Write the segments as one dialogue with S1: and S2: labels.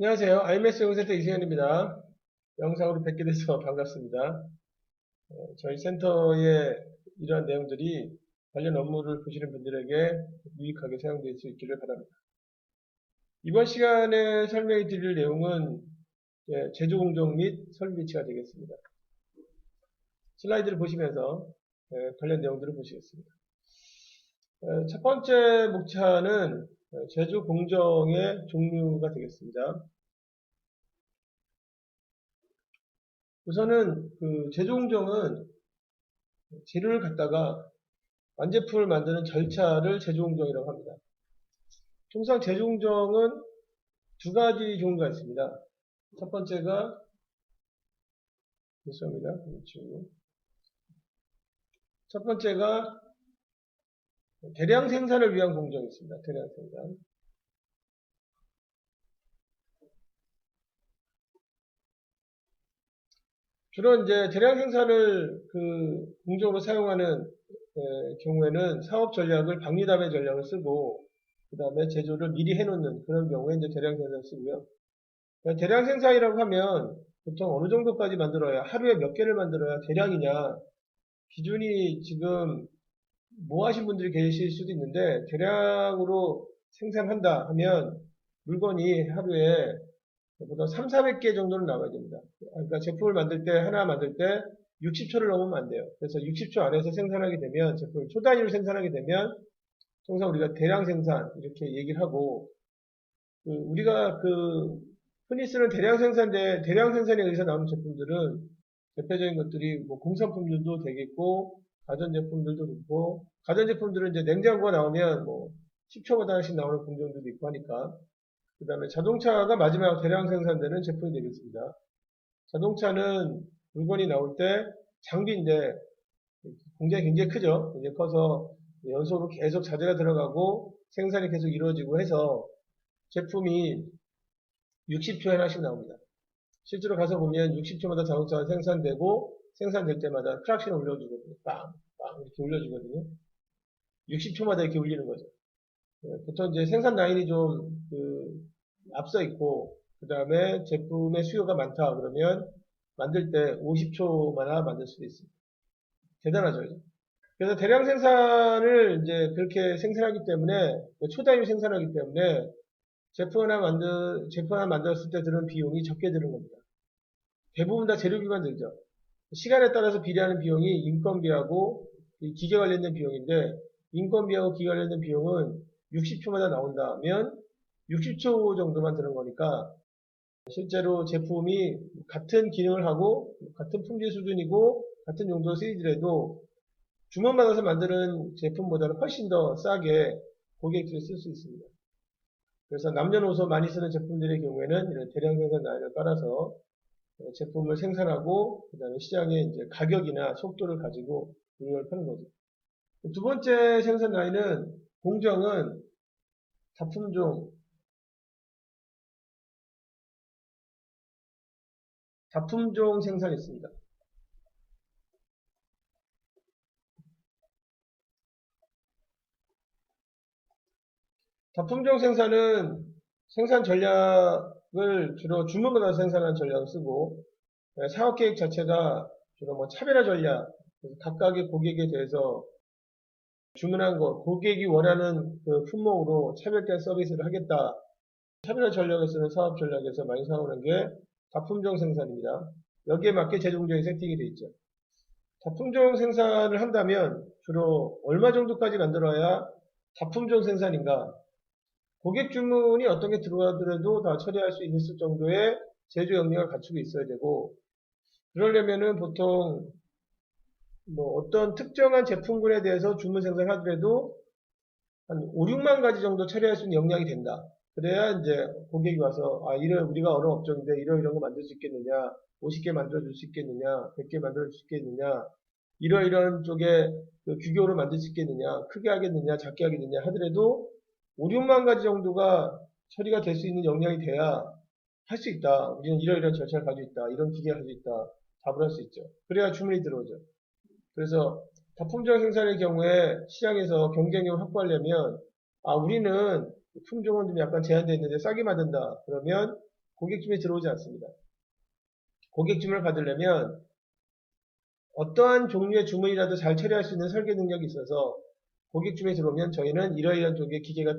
S1: 안녕하세요. IMS 영센터 이승현입니다. 영상으로 뵙게 돼서 반갑습니다. 저희 센터의 이러한 내용들이 관련 업무를 보시는 분들에게 유익하게 사용될 수 있기를 바랍니다. 이번 시간에 설명해 드릴 내용은 제조 공정 및 설비 배치가 되겠습니다. 슬라이드를 보시면서 관련 내용들을 보시겠습니다. 첫 번째 목차는 제조 공정의 종류가 되겠습니다. 우선은 그 제조 공정은 재료를 갖다가 완제품을 만드는 절차를 제조 공정이라고 합니다. 통상 제조 공정은 두 가지 종류가 있습니다. 첫 번째가 있습니다. 첫 번째가 대량 생산을 위한 공정이 있습니다. 대량 생산. 주로 이제 대량 생산을 그 공정으로 사용하는 경우에는 사업 전략을 박리담의 전략을 쓰고 그 다음에 제조를 미리 해놓는 그런 경우에 이제 대량 생산을 쓰고요. 대량 생산이라고 하면 보통 어느 정도까지 만들어야 하루에 몇 개를 만들어야 대량이냐 기준이 지금 뭐 하신 분들이 계실 수도 있는데 대량으로 생산한다 하면 물건이 하루에 보통 3, 400개 정도는 나와야 됩니다. 그러니까 제품을 만들 때 하나 만들 때 60초를 넘으면 안 돼요. 그래서 60초 안에서 생산하게 되면 제품을 초단위로 생산하게 되면 통상 우리가 대량 생산 이렇게 얘기를 하고 우리가 흔히 쓰는 대량 생산에 의해서 나오는 제품들은 대표적인 것들이 뭐 공산품들도 되겠고 가전제품들도 그렇고 가전제품들은 이제 냉장고가 나오면 뭐 10초마다 하나씩 나오는 공정들도 있고 하니까 그 다음에 자동차가 마지막 대량 생산되는 제품이 되겠습니다. 자동차는 물건이 나올 때 장비인데 공장이 굉장히 크죠. 굉장히 커서 연속으로 계속 자재가 들어가고 생산이 계속 이루어지고 해서 제품이 60초에 하나씩 나옵니다. 실제로 가서 보면 60초마다 자동차가 생산되고 생산될 때마다 크락신을 올려주거든요. 빵, 빵 이렇게 올려주거든요. 60초마다 이렇게 울리는 거죠. 보통 이제 생산 라인이 좀 앞서 있고 그 다음에 제품의 수요가 많다 그러면 만들 때 50초마다 만들 수도 있습니다. 대단하죠. 그래서 대량 생산을 이제 그렇게 생산하기 때문에 초단위로 생산하기 때문에 제품 하나 만들었을 때 드는 비용이 적게 드는 겁니다. 대부분 다 재료비만 들죠. 시간에 따라서 비례하는 비용이 인건비하고 기계 관련된 비용인데 인건비하고 기계 관련된 비용은 60초마다 나온다면 60초 정도만 드는 거니까 실제로 제품이 같은 기능을 하고 같은 품질 수준이고 같은 용도로 쓰이더라도 주문받아서 만드는 제품보다는 훨씬 더 싸게 고객들이 쓸 수 있습니다. 그래서 남녀노소 많이 쓰는 제품들의 경우에는 이런 대량 생산 라인을 깔아서 제품을 생산하고 그 다음에 시장에 이제 가격이나 속도를 가지고 물건을 파는 거죠. 두 번째 생산 라인은 공정은 다품종 생산이 있습니다. 다품종 생산은 생산 전략을 주로 주문받아서 생산하는 전략을 쓰고 사업계획 자체가 주로 뭐 차별화 전략, 각각의 고객에 대해서 주문한 것, 고객이 원하는 그 품목으로 차별된 서비스를 하겠다. 차별화 전략을 쓰는 사업 전략에서 많이 사용하는 게 다품종 생산입니다. 여기에 맞게 제조 공정이 세팅이 되어 있죠. 다품종 생산을 한다면 주로 얼마 정도까지 만들어야 다품종 생산인가? 고객 주문이 어떤 게 들어가더라도 다 처리할 수 있을 정도의 제조 역량을 갖추고 있어야 되고, 그러려면은 보통 뭐 어떤 특정한 제품군에 대해서 주문 생산을 하더라도 한 5, 6만 가지 정도 처리할 수 있는 역량이 된다. 그래야 이제 고객이 와서 우리가 어느 업종인데 이런 거 만들 수 있겠느냐, 50개 만들어 줄 수 있겠느냐, 100개 만들어 줄 수 있겠느냐, 이런 쪽에 규격으로 만들 수 있겠느냐, 크게 하겠느냐, 작게 하겠느냐 하더라도 5, 6만 가지 정도가 처리가 될 수 있는 역량이 돼야 할 수 있다. 우리는 이런 절차를 가지고 있다. 이런 기계를 가지고 있다. 답을 할 수 있죠. 그래야 주문이 들어오죠. 그래서 다품종 생산의 경우에 시장에서 경쟁력을 확보하려면 우리는 품종은 좀 약간 제한되어 있는데 싸게 만든다. 그러면 고객 주문이 들어오지 않습니다. 고객 주문을 받으려면 어떠한 종류의 주문이라도 잘 처리할 수 있는 설계 능력이 있어서 고객 주문이 들어오면 저희는 이러이러한 쪽에 기계가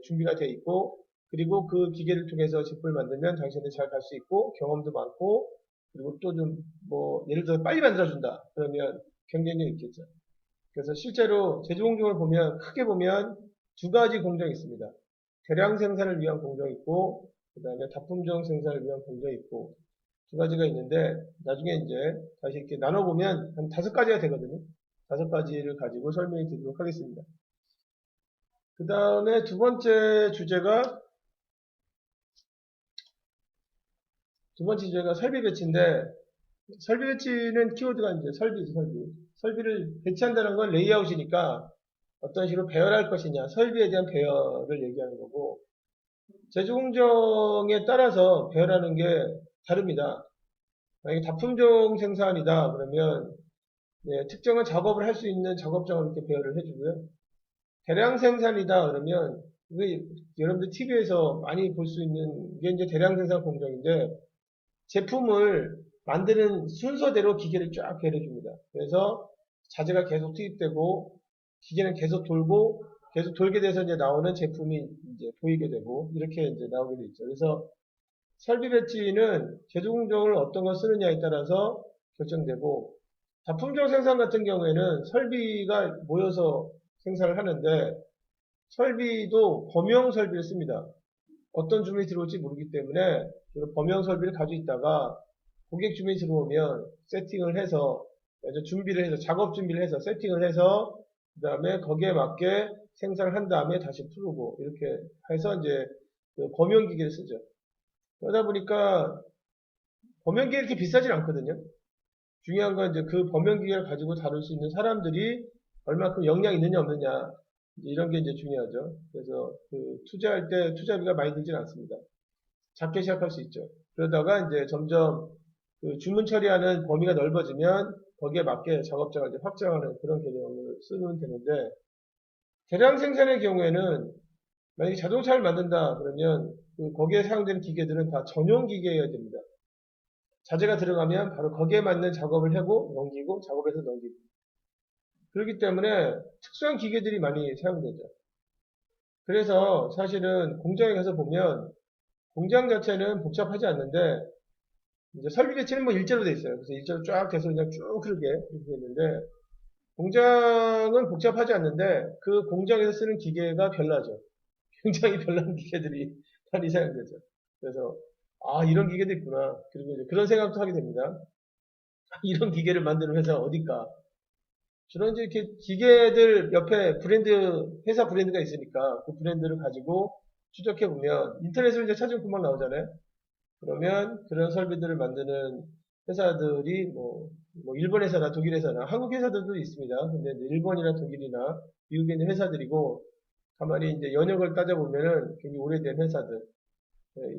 S1: 준비가 되어 있고 그리고 그 기계를 통해서 제품을 만들면 당신들 잘 갈 수 있고 경험도 많고 그리고 또 좀 뭐 예를 들어 빨리 만들어준다 그러면 경쟁력이 있겠죠. 그래서 실제로 제조 공정을 보면 크게 보면 두 가지 공정이 있습니다. 대량 생산을 위한 공정이 있고 그 다음에 다품종 생산을 위한 공정이 있고 두 가지가 있는데 나중에 이제 다시 이렇게 나눠보면 한 5가지가 되거든요. 5가지를 가지고 설명해 드리도록 하겠습니다. 그 다음에 두 번째 주제가 설비 배치인데 설비 배치는 키워드가 이제 설비죠, 설비. 설비를 배치한다는 건 레이아웃이니까 어떤 식으로 배열할 것이냐, 설비에 대한 배열을 얘기하는 거고 제조 공정에 따라서 배열하는 게 다릅니다. 만약에 다품종 생산이다 그러면 특정한 작업을 할 수 있는 작업장을 이렇게 배열을 해주고요. 대량 생산이다 그러면 여러분들 TV에서 많이 볼 수 있는 게 이제 대량 생산 공정인데 제품을 만드는 순서대로 기계를 쫙 배열해줍니다. 그래서 자재가 계속 투입되고 기계는 계속 돌고 계속 돌게 돼서 이제 나오는 제품이 이제 보이게 되고 이렇게 이제 나오게 돼 있죠. 그래서 설비 배치는 제조 공정을 어떤 걸 쓰느냐에 따라서 결정되고 다품종 생산 같은 경우에는 설비가 모여서 생산을 하는데 설비도 범용 설비를 씁니다. 어떤 주문이 들어올지 모르기 때문에 범용 설비를 가지고 있다가 고객 주문이 들어오면 세팅을 해서 준비를 해서 작업 준비를 해서 세팅을 해서 그 다음에 거기에 맞게 생산을 한 다음에 다시 풀고 이렇게 해서 이제 범용 기계를 쓰죠. 그러다 보니까 범용 기계 이렇게 비싸진 않거든요. 중요한 건 이제 그 범용 기계를 가지고 다룰 수 있는 사람들이 얼마큼 역량이 있느냐 없느냐 이런 게 이제 중요하죠. 그래서 투자할 때 투자비가 많이 들진 않습니다. 작게 시작할 수 있죠. 그러다가 이제 점점 주문 처리하는 범위가 넓어지면 거기에 맞게 작업장을 이제 확장하는 그런 개념을 쓰면 되는데 대량 생산의 경우에는 만약에 자동차를 만든다 그러면 거기에 사용되는 기계들은 다 전용 기계여야 됩니다. 자재가 들어가면 바로 거기에 맞는 작업을 하고 넘기고 작업해서 넘기고 그렇기 때문에 특수한 기계들이 많이 사용되죠. 그래서 사실은 공장에 가서 보면 공장 자체는 복잡하지 않는데 이제 설비 배치는 뭐 일자로 돼 있어요. 그래서 일자로 쫙 돼서 그냥 쭉 흐르게 이렇게 돼 있는데 공장은 복잡하지 않는데 그 공장에서 쓰는 기계가 별나죠. 굉장히 별난 기계들이 많이 사용되죠. 그래서 아 이런 기계도 있구나. 그리고 이제 그런 생각도 하게 됩니다. 이런 기계를 만드는 회사가 어딜까? 주로 이제 이렇게 기계들 옆에 회사 브랜드가 있으니까 그 브랜드를 가지고 추적해 보면 인터넷으로 이제 찾으면 금방 나오잖아요. 그러면 그런 설비들을 만드는 회사들이 뭐 일본 회사나 독일 회사나 한국 회사들도 있습니다. 근데 일본이나 독일이나 미국에 있는 회사들이고 가만히 이제 연역을 따져보면은 굉장히 오래된 회사들.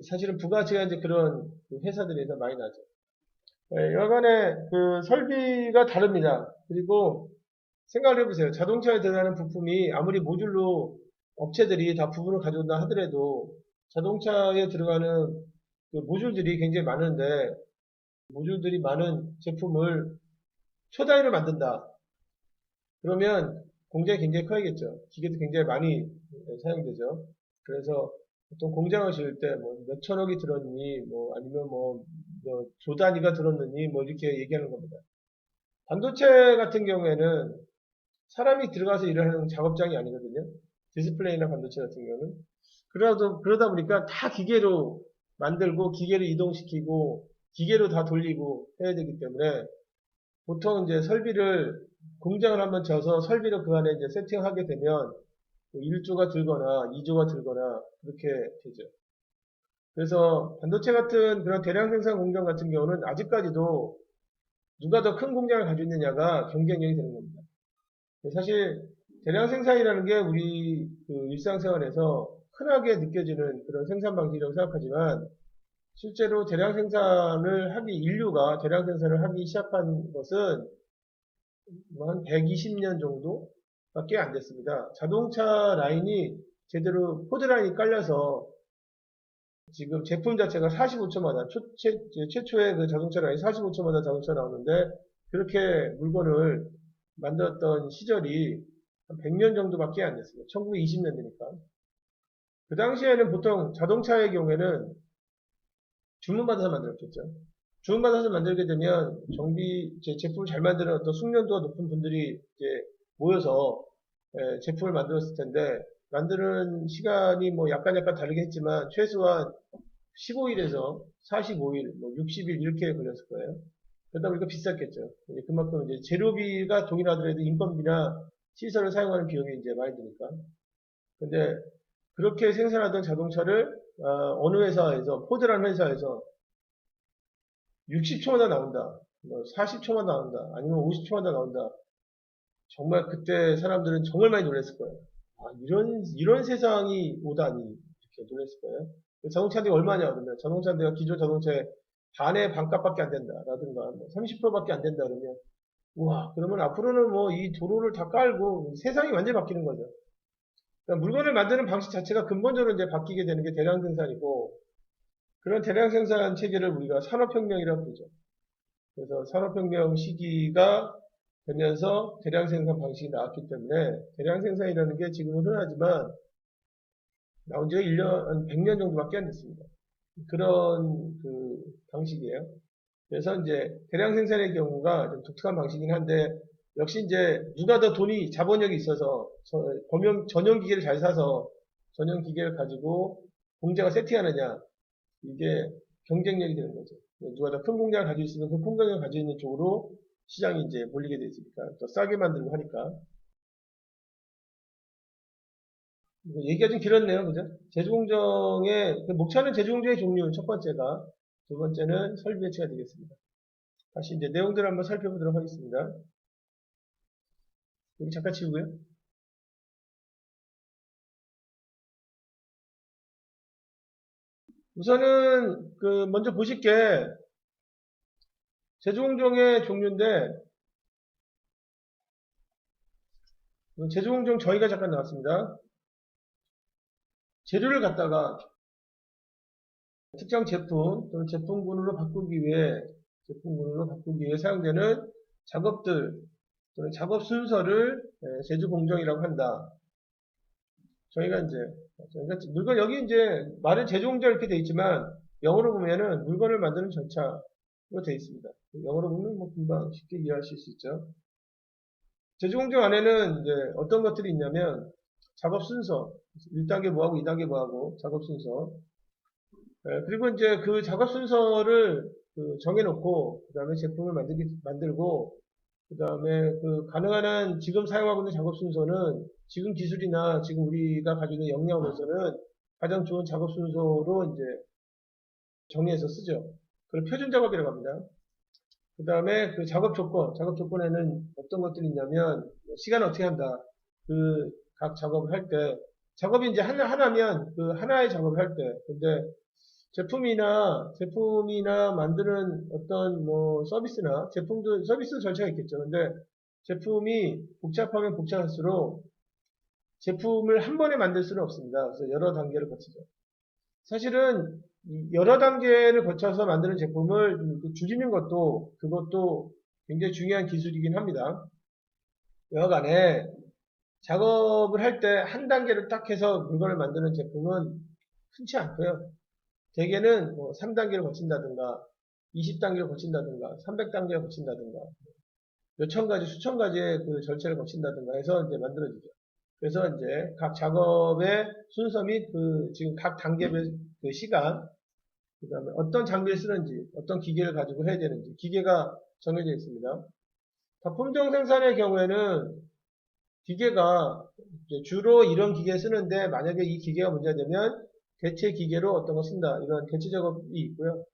S1: 사실은 부가치가 이제 그런 회사들에서 많이 나죠. 여간에 그 설비가 다릅니다. 그리고 생각을 해보세요. 자동차에 들어가는 부품이 아무리 모듈로 업체들이 다 부품을 가져온다 하더라도 자동차에 들어가는 그 모듈들이 굉장히 많은데 모듈들이 많은 제품을 초단위로 만든다. 그러면 공장이 굉장히 커야겠죠. 기계도 굉장히 많이 사용되죠. 그래서 보통 공장을 지을 때 뭐 몇천억이 들었니, 뭐 아니면 조 단위가 들었느니, 뭐 이렇게 얘기하는 겁니다. 반도체 같은 경우에는 사람이 들어가서 일을 하는 작업장이 아니거든요. 디스플레이나 반도체 같은 경우는. 그러다 보니까 다 기계로 만들고, 기계를 이동시키고, 기계로 다 돌리고 해야 되기 때문에 보통 이제 설비를 공장을 한번 져서 설비를 그 안에 이제 세팅하게 되면 1조가 들거나 2조가 들거나 그렇게 되죠. 그래서 반도체 같은 그런 대량 생산 공장 같은 경우는 아직까지도 누가 더 큰 공장을 가지고 있느냐가 경쟁력이 되는 겁니다. 사실 대량 생산이라는 게 우리 그 일상생활에서 흔하게 느껴지는 그런 생산 방식이라고 생각하지만 실제로 인류가 대량 생산을 하기 시작한 것은 한 120년 정도밖에 안 됐습니다. 자동차 라인이 제대로 포드 라인이 깔려서 지금 제품 자체가 45초마다 최초의 그 자동차량이 45초마다 자동차 나오는데 그렇게 물건을 만들었던 시절이 한 100년 정도밖에 안 됐습니다. 1920년대니까. 그 당시에는 보통 자동차의 경우에는 주문받아서 만들었겠죠. 주문받아서 만들게 되면 제품을 잘 만드는 어떤 숙련도가 높은 분들이 이제 모여서 제품을 만들었을 텐데 만드는 시간이 뭐 약간 다르게 했지만 최소한 15일에서 45일, 뭐 60일 이렇게 걸렸을 거예요. 그러다 보니까 비쌌겠죠. 그만큼 이제 재료비가 동일하더라도 인건비나 시설을 사용하는 비용이 이제 많이 드니까. 근데 그렇게 생산하던 자동차를 어느 회사에서 포드라는 회사에서 60초마다 나온다, 뭐 40초마다 나온다, 아니면 50초마다 나온다. 정말 그때 사람들은 정말 많이 놀랐을 거예요. 아, 이런 세상이 오다니 이렇게 놀랐을 거예요. 자동차 한대가 얼마냐 그러면 자동차 한대가 기존 자동차의 반의 반값밖에 안 된다라든가 뭐 30%밖에 안 된다 그러면 우와 그러면 앞으로는 뭐 이 도로를 다 깔고 세상이 완전히 바뀌는 거죠. 그러니까 물건을 만드는 방식 자체가 근본적으로 이제 바뀌게 되는 게 대량 생산이고 그런 대량 생산 체계를 우리가 산업혁명이라고 부르죠. 그래서 산업혁명 시기가 되면서 대량 생산 방식이 나왔기 때문에 대량 생산이라는 게 지금은 흔하지만 나온 지가 1년, 100년 정도밖에 안 됐습니다. 그런 그 방식이에요. 그래서 이제 대량 생산의 경우가 좀 독특한 방식이긴 한데 역시 이제 누가 더 자본력이 있어서 전용 기계를 잘 사서 전용 기계를 가지고 공장을 세팅하느냐 이게 경쟁력이 되는 거죠. 누가 더 큰 공장을 가지고 있으면 그 큰 공장을 가지고 있는 쪽으로 시장이 이제 몰리게 되어 있으니까 더 싸게 만들고 하니까 얘기가 좀 길었네요, 그죠? 제주공정의 목차는 제주공정의 종류 첫 번째가 두 번째는 설비 배치가 되겠습니다. 다시 이제 내용들을 한번 살펴보도록 하겠습니다. 여기 잠깐 치우고요. 우선은 먼저 보실 게 제주공정의 종류인데 제주공정 저희가 잠깐 나왔습니다. 재료를 갖다가 특정 제품 또는 제품군으로 바꾸기 위해 사용되는 작업들 또는 작업 순서를 제주공정이라고 한다. 저희가 물건 여기 이제 말은 제조공정 이렇게 돼 있지만 영어로 보면은 물건을 만드는 절차로 돼 있습니다. 영어로 보면 뭐 금방 쉽게 이해하실 수 있죠. 제조공정 안에는 이제 어떤 것들이 있냐면 작업 순서 1단계 뭐하고 2단계 뭐하고 작업 순서 그리고 이제 그 작업 순서를 정해놓고 그 다음에 제품을 만들고 그 다음에 가능한 한 지금 사용하고 있는 작업 순서는 지금 기술이나 지금 우리가 가지고 있는 역량으로서는 가장 좋은 작업 순서로 이제 정리해서 쓰죠. 그걸 표준 작업이라고 합니다. 그 다음에 작업 조건에는 어떤 것들이 있냐면 시간을 어떻게 한다. 각 작업을 할 때, 작업이 이제 하나면 하나의 작업을 할 때, 근데 제품이나 만드는 어떤 뭐 서비스나 서비스 절차가 있겠죠. 근데 제품이 복잡하면 복잡할수록 제품을 한 번에 만들 수는 없습니다. 그래서 여러 단계를 거치죠. 사실은 여러 단계를 거쳐서 만드는 제품을 줄이는 그것도 굉장히 중요한 기술이긴 합니다. 여하간에 작업을 할 때 한 단계를 딱 해서 물건을 만드는 제품은 흔치 않고요. 대개는 뭐 3단계를 거친다든가 20단계를 거친다든가 300단계를 거친다든가 몇천 가지, 수천 가지의 절차를 거친다든가 해서 이제 만들어지죠. 그래서 이제 각 작업의 순서 및 지금 각 단계별 시간, 그 다음에 어떤 장비를 쓰는지, 어떤 기계를 가지고 해야 되는지, 기계가 정해져 있습니다. 품종 생산의 경우에는 기계가 주로 이런 기계 쓰는데 만약에 이 기계가 문제가 되면 대체 기계로 어떤 거 쓴다. 이런 대체 작업이 있고요.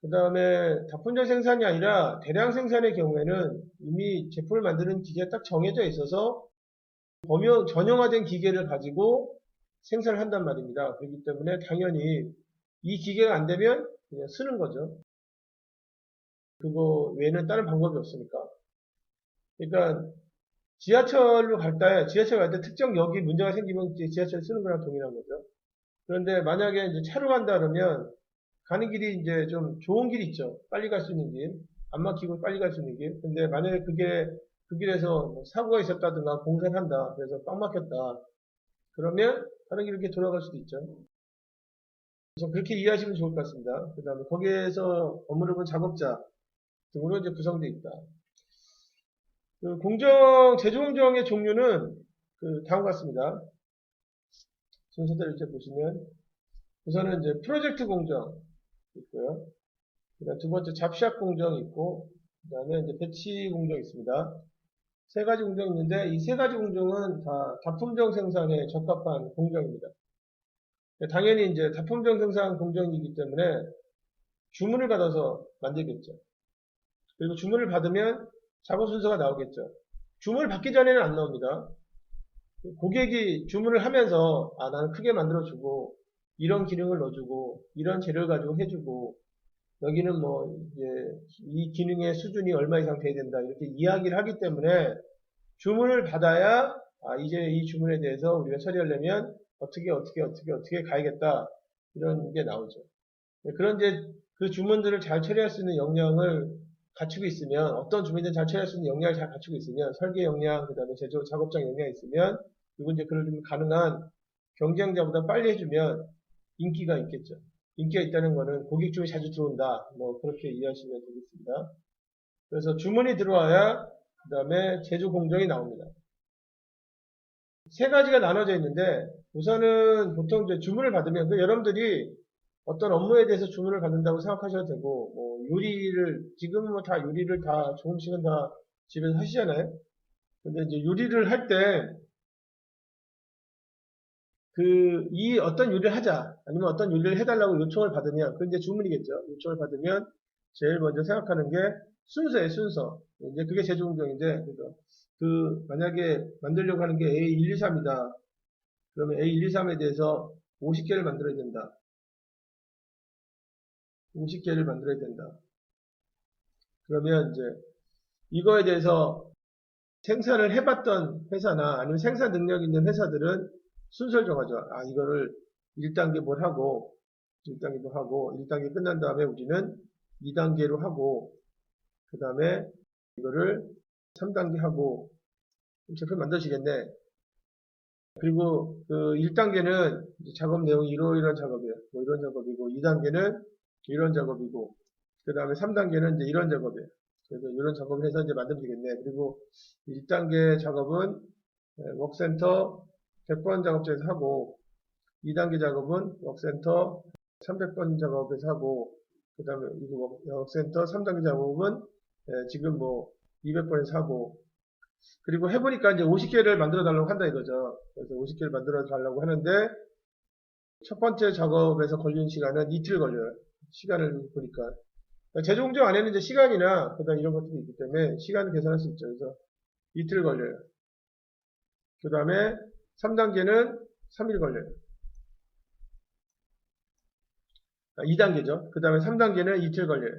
S1: 그 다음에 다품종 생산이 아니라 대량 생산의 경우에는 이미 제품을 만드는 기계가 딱 정해져 있어서 전용화된 기계를 가지고 생산을 한단 말입니다. 그렇기 때문에 당연히 이 기계가 안 되면 그냥 쓰는 거죠. 그거 외에는 다른 방법이 없으니까. 그러니까 지하철 갈 때 특정 역이 문제가 생기면 지하철 쓰는 거랑 동일한 거죠. 그런데 만약에 이제 차로 간다 그러면 가는 길이 이제 좀 좋은 길이 있죠. 빨리 갈 수 있는 길. 안 막히고 빨리 갈 수 있는 길. 근데 만약에 그 길에서 뭐 사고가 있었다든가 공사를 한다. 그래서 꽉 막혔다. 그러면 가는 길 이렇게 돌아갈 수도 있죠. 그래서 그렇게 이해하시면 좋을 것 같습니다. 그 다음에 거기에서 업무를 본 작업자 등으로 이제 구성되어 있다. 그 제조공정의 종류는 다음과 같습니다. 순서대로 이렇게 보시면 우선은 이제 프로젝트 공정 있고요. 그다음 두 번째 잡시학 공정이 있고, 그 다음에 이제 배치 공정이 있습니다. 세 가지 공정이 있는데, 이 세 가지 공정은 다 다품종 생산에 적합한 공정입니다. 당연히 이제 다품종 생산 공정이기 때문에 주문을 받아서 만들겠죠. 그리고 주문을 받으면 작업 순서가 나오겠죠. 주문을 받기 전에는 안 나옵니다. 고객이 주문을 하면서, 나는 크게 만들어주고, 이런 기능을 넣어주고, 이런 재료를 가지고 해주고, 여기는 뭐, 이제, 이 기능의 수준이 얼마 이상 돼야 된다. 이렇게 이야기를 하기 때문에 주문을 받아야, 이제 이 주문에 대해서 우리가 처리하려면 어떻게 가야겠다. 이런 게 나오죠. 그런 이제 그 주문들을 잘 처리할 수 있는 역량을 갖추고 있으면, 어떤 주문들을 잘 처리할 수 있는 역량을 잘 갖추고 있으면, 설계 역량, 그 다음에 제조 작업장 역량이 있으면, 그리고 이제 그걸 좀 가능한 경쟁자보다 빨리 해주면 인기가 있겠죠. 인기가 있다는 거는 고객 중에 자주 들어온다. 뭐 그렇게 이해하시면 되겠습니다. 그래서 주문이 들어와야 그 다음에 제조 공정이 나옵니다. 세 가지가 나눠져 있는데 우선은 보통 이제 주문을 받으면 여러분들이 어떤 업무에 대해서 주문을 받는다고 생각하셔도 되고 뭐 요리를 지금은 뭐 다 요리를 다 조금씩은 다 집에서 하시잖아요. 근데 이제 요리를 할 때 이 어떤 요리를 하자 아니면 어떤 요리를 해달라고 요청을 받으면 그게 이제 주문이겠죠. 요청을 받으면 제일 먼저 생각하는 게 순서예요, 순서. 이제 그게 제조 공정인데 만약에 만들려고 하는 게 A1, 2, 3이다. 그러면 A1, 2, 3에 대해서 50개를 만들어야 된다. 50개를 만들어야 된다. 그러면 이제 이거에 대해서 생산을 해봤던 회사나 아니면 생산 능력 있는 회사들은 순서를 정하죠. 이거를 1단계 뭘 하고, 1단계 뭐 하고, 1단계 끝난 다음에 우리는 2단계로 하고, 그 다음에 이거를 3단계 하고, 제품 만드시겠네. 그리고 그 1단계는 작업 내용이 이러이러한 작업이에요. 뭐 이런 작업이고, 2단계는 이런 작업이고, 그 다음에 3단계는 이제 이런 작업이에요. 그래서 이런 작업을 해서 이제 만들면 되겠네. 그리고 1단계 작업은 웍센터 100번 작업장에서 하고, 2단계 작업은 웍센터 300번 작업에서 하고, 그 다음에 이거 웍센터 3단계 작업은 지금 뭐 200번에서 하고, 그리고 해보니까 이제 50개를 만들어 달라고 한다 이거죠. 그래서 50개를 만들어 달라고 하는데, 첫 번째 작업에서 걸리는 시간은 이틀 걸려요. 시간을 보니까. 제조 공정 안에는 이제 시간이나, 그다음 이런 것들이 있기 때문에 시간을 계산할 수 있죠. 그래서 이틀 걸려요. 그 다음에 3단계는 3일 걸려요. 2단계죠. 그 다음에 3단계는 이틀 걸려요.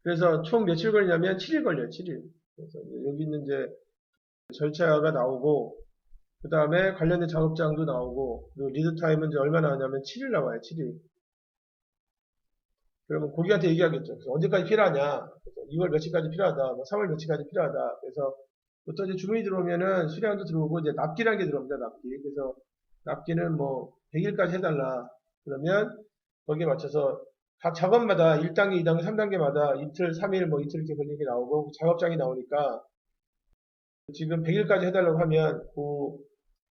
S1: 그래서 총 며칠 걸리냐면 7일 걸려요. 7일. 그래서 여기 있는 이제 절차가 나오고, 그 다음에 관련된 작업장도 나오고, 그리고 리드 타임은 이제 얼마 나오냐면 7일 나와요. 7일. 그러면 고객한테 얘기하겠죠. 그래서 언제까지 필요하냐? 그래서 2월 며칠까지 필요하다. 뭐 3월 며칠까지 필요하다. 그래서 보통 이제 주문이 들어오면은 수량도 들어오고 이제 납기라는 게 들어옵니다. 납기. 그래서 납기는 뭐 100일까지 해달라. 그러면 거기에 맞춰서 각 작업마다 1단계, 2단계, 3단계마다 이틀, 3일, 뭐 이틀 이렇게 걸리는 게 나오고 작업장이 나오니까 지금 100일까지 해달라고 하면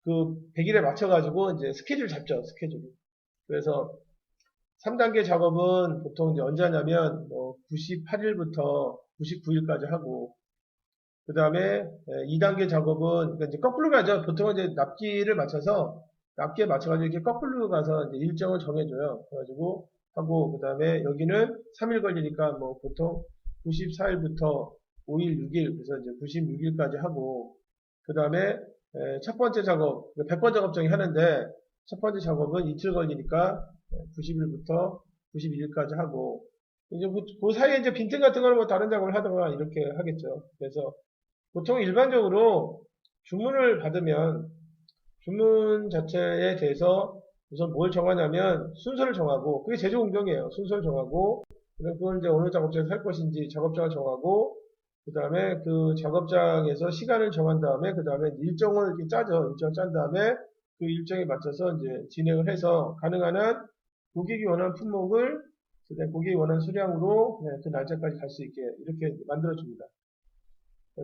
S1: 그 100일에 맞춰가지고 이제 스케줄 잡죠. 스케줄. 그래서 3단계 작업은 보통 이제 언제 하냐면 뭐 98일부터 99일까지 하고 그 다음에 2단계 작업은 그러니까 이제 거꾸로 가죠. 보통은 이제 납기에 맞춰가지고 이렇게 거꾸로 가서 이제 일정을 정해줘요. 그래가지고 하고 그 다음에 여기는 3일 걸리니까 뭐 보통 94일부터 5일, 6일 그래서 이제 96일까지 하고 그 다음에 첫 번째 작업 100번 작업장이 하는데 첫 번째 작업은 이틀 걸리니까 90일부터 91일까지 하고 이제 그 사이에 이제 빈틈 같은 거는 뭐 다른 작업을 하다가 이렇게 하겠죠. 그래서 보통 일반적으로 주문을 받으면 주문 자체에 대해서 우선 뭘 정하냐면 순서를 정하고, 그게 제조 공정이에요. 순서를 정하고, 그걸 이제 어느 작업장에서 할 것인지 작업장을 정하고, 그 다음에 그 작업장에서 시간을 정한 다음에, 그 다음에 일정을 이렇게 짜죠. 일정 짠 다음에 그 일정에 맞춰서 이제 진행을 해서 가능한 한 고객이 원하는 품목을, 그다음에 고객이 원하는 수량으로 그 날짜까지 갈 수 있게 이렇게 만들어줍니다.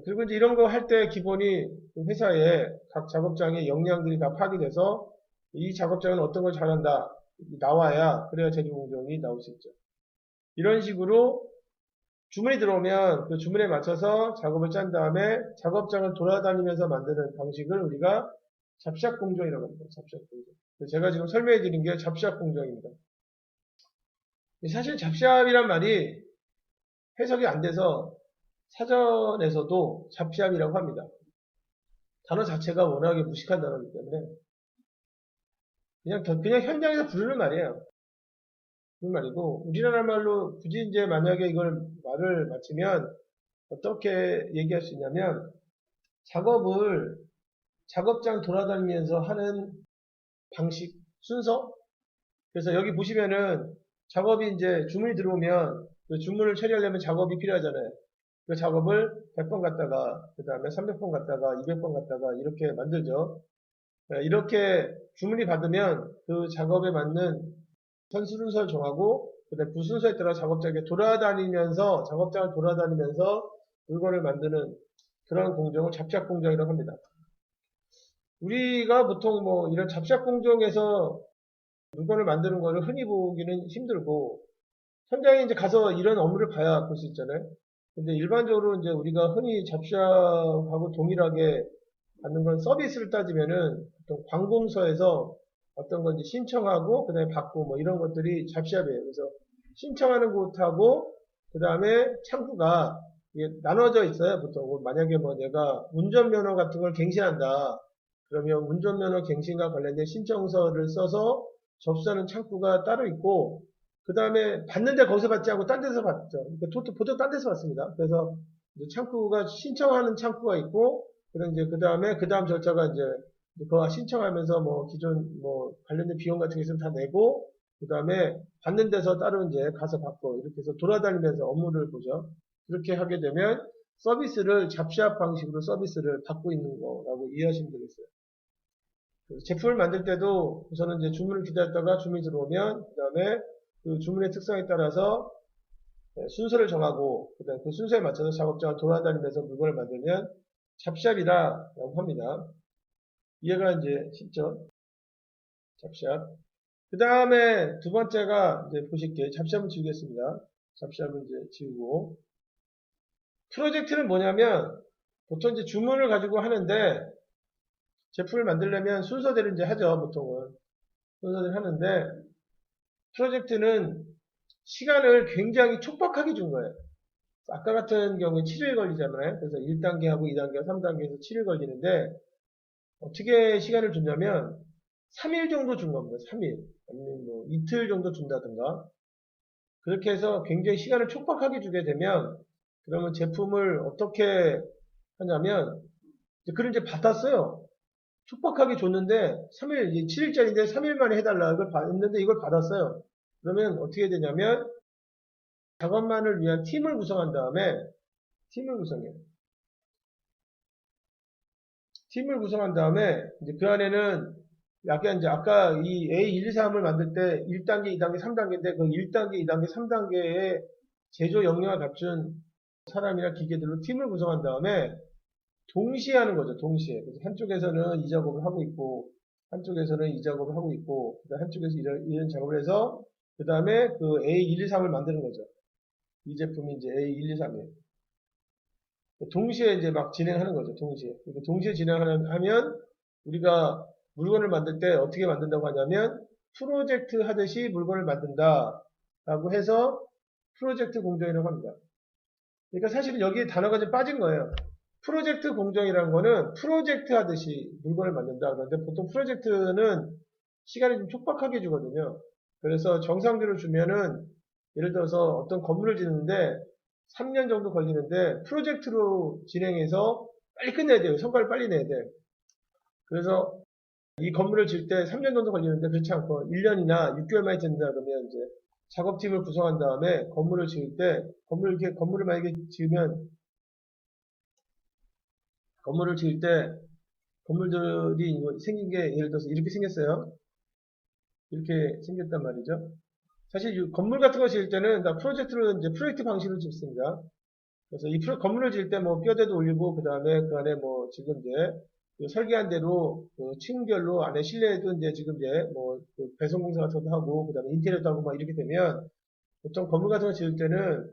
S1: 그리고 이제 이런 거 할 때 기본이 그 회사의 각 작업장의 역량들이 다 파악돼서 이 작업장은 어떤 걸 잘한다 나와야 그래야 제조 공정이 나올 수 있죠. 이런 식으로 주문이 들어오면 그 주문에 맞춰서 작업을 짠 다음에 작업장을 돌아다니면서 만드는 방식을 우리가 잡샷 공정이라고 합니다. 잡샷 공정. 제가 지금 설명해 드린 게 잡샷 공정입니다. 사실 잡샵이란 말이 해석이 안 돼서 사전에서도 잡샵이라고 합니다. 단어 자체가 워낙에 무식한 단어이기 때문에 그냥 현장에서 부르는 말이에요. 그런 말이고, 우리나라 말로 굳이 이제 만약에 이걸 말을 마치면 어떻게 얘기할 수 있냐면, 작업을 작업장 돌아다니면서 하는 방식, 순서? 그래서 여기 보시면은 작업이 이제 주문이 들어오면 그 주문을 처리하려면 작업이 필요하잖아요. 그 작업을 100번 갔다가, 그 다음에 300번 갔다가, 200번 갔다가 이렇게 만들죠. 이렇게 주문이 받으면 그 작업에 맞는 선순서를 정하고, 그다음에 그 순서에 따라 작업장에 돌아다니면서, 작업장을 돌아다니면서 물건을 만드는 그런 공정을 잡샷 공정이라고 합니다. 우리가 보통 뭐 이런 잡샷 공정에서 물건을 만드는 거를 흔히 보기는 힘들고, 현장에 이제 가서 이런 업무를 봐야 볼 수 있잖아요. 근데 일반적으로 이제 우리가 흔히 잡샵하고 동일하게 받는 건 서비스를 따지면은 보통 관공서에서 어떤 건지 신청하고 그다음에 받고 뭐 이런 것들이 잡샵이에요. 그래서 신청하는 곳하고 그다음에 창구가 나눠져 있어요. 보통 만약에 뭐 내가 운전면허 같은 걸 갱신한다. 그러면 운전면허 갱신과 관련된 신청서를 써서 접수하는 창구가 따로 있고 그 다음에 받는데 거기서 받지 않고 딴 데서 받죠. 그러니까 보통 딴 데서 받습니다. 그래서 창구가 신청하는 창구가 있고 그다음 이제 그 다음에 그 다음 절차가 이제 그거 신청하면서 뭐 기존 뭐 관련된 비용 같은 게 있으면 다 내고 그 다음에 받는 데서 따로 이제 가서 받고 이렇게 해서 돌아다니면서 업무를 보죠. 그렇게 하게 되면 서비스를 잡샵 방식으로 서비스를 받고 있는 거라고 이해하시면 되겠어요. 제품을 만들 때도 우선은 이제 주문을 기다렸다가 주문이 들어오면 그 다음에 그 주문의 특성에 따라서 순서를 정하고 그다음에 그 순서에 맞춰서 작업장을 돌아다니면서 물건을 만들면 잡샵이라고 합니다. 이해가 이제 쉽죠? 잡샵. 그 다음에 두 번째가 이제 보실게요. 잡샵을 지우겠습니다. 잡샵을 이제 지우고 프로젝트는 뭐냐면 보통 이제 주문을 가지고 하는데 제품을 만들려면 순서대로 이제 하죠. 보통은 순서대로 하는데 프로젝트는 시간을 굉장히 촉박하게 준 거예요. 아까 같은 경우에 7일 걸리잖아요. 그래서 1단계하고 2단계하고 3단계에서 7일 걸리는데 어떻게 시간을 줬냐면 3일 정도 준 겁니다. 3일. 아니면 뭐 이틀 정도 준다든가. 그렇게 해서 굉장히 시간을 촉박하게 주게 되면 그러면 제품을 어떻게 하냐면 그걸 이제 받았어요. 촉박하게 줬는데 3일, 7일짜리인데 3일 만에 해달라. 이걸 받았는데 이걸 받았어요. 그러면 어떻게 되냐면 작업만을 위한 팀을 구성한 다음에 팀을 구성해요. 팀을 구성한 다음에 이제 그 안에는 약간 이제 아까 이 A123을 만들 때 1단계, 2단계, 3단계인데 그 1단계, 2단계, 3단계의 제조 역량을 갖춘 사람이나 기계들로 팀을 구성한 다음에 동시에 하는 거죠. 동시에. 그래서 한쪽에서는 이 작업을 하고 있고 한쪽에서는 이 작업을 하고 있고 한쪽에서 이런 작업을 해서 그 다음에 그 A123을 만드는 거죠. 이 제품이 이제 A123이에요. 동시에 이제 막 진행하는 거죠. 동시에. 동시에 진행하면 우리가 물건을 만들 때 어떻게 만든다고 하냐면 프로젝트 하듯이 물건을 만든다 라고 해서 프로젝트 공정이라고 합니다. 그러니까 사실은 여기에 단어가 좀 빠진 거예요. 프로젝트 공정이라는 거는 프로젝트 하듯이 물건을 만든다. 그런데 보통 프로젝트는 시간이 좀 촉박하게 주거든요. 그래서 정상적으로 주면은 예를 들어서 어떤 건물을 짓는데 3년 정도 걸리는데 프로젝트로 진행해서 빨리 끝내야 돼요. 성과를 빨리 내야 돼. 그래서 이 건물을 지을 때 3년 정도 걸리는데 그렇지 않고 1년이나 6개월 만에 짓는다 그러면 이제 작업팀을 구성한 다음에 건물을 지을 때 건물을 만약에 지으면 건물을 지을 때 건물들이 생긴 게 예를 들어서 이렇게 생겼어요. 이렇게 생겼단 말이죠. 사실 이 건물 같은 거 지을 때는 다 프로젝트로 이제 프로젝트 방식으로 짓습니다. 그래서 이 건물을 지을 때 뭐 뼈대도 올리고 그 다음에 그 안에 뭐 지금 이제 그 설계한 대로 그 층별로 안에 실내에도 이제 지금 이제 뭐그 배송공사 같은 것도 하고 그 다음에 인테리어도 하고 막 이렇게 되면 보통 건물 같은 거 지을 때는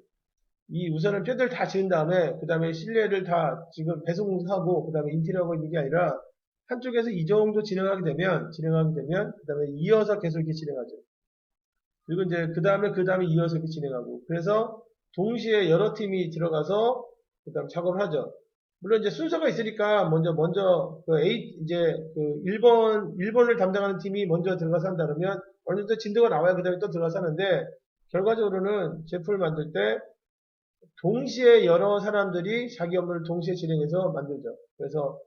S1: 이 우선은 뼈대를 다 지은 다음에 그 다음에 실내를 다 지금 배송공사하고 그 다음에 인테리어하고 있는 게 아니라 한쪽에서 이 정도 진행하게 되면 그 다음에 이어서 계속 이렇게 진행하죠. 그리고 이제 그 다음에 이어서 이렇게 진행하고 그래서 동시에 여러 팀이 들어가서 그다음 작업을 하죠. 물론 이제 순서가 있으니까 먼저 그 이제 그 1번을 담당하는 팀이 먼저 들어가서 한다 그러면 어느 정도 진도가 나와야 그다음에 또 들어가서 하는데 결과적으로는 제품을 만들 때 동시에 여러 사람들이 자기 업무를 동시에 진행해서 만들죠. 그래서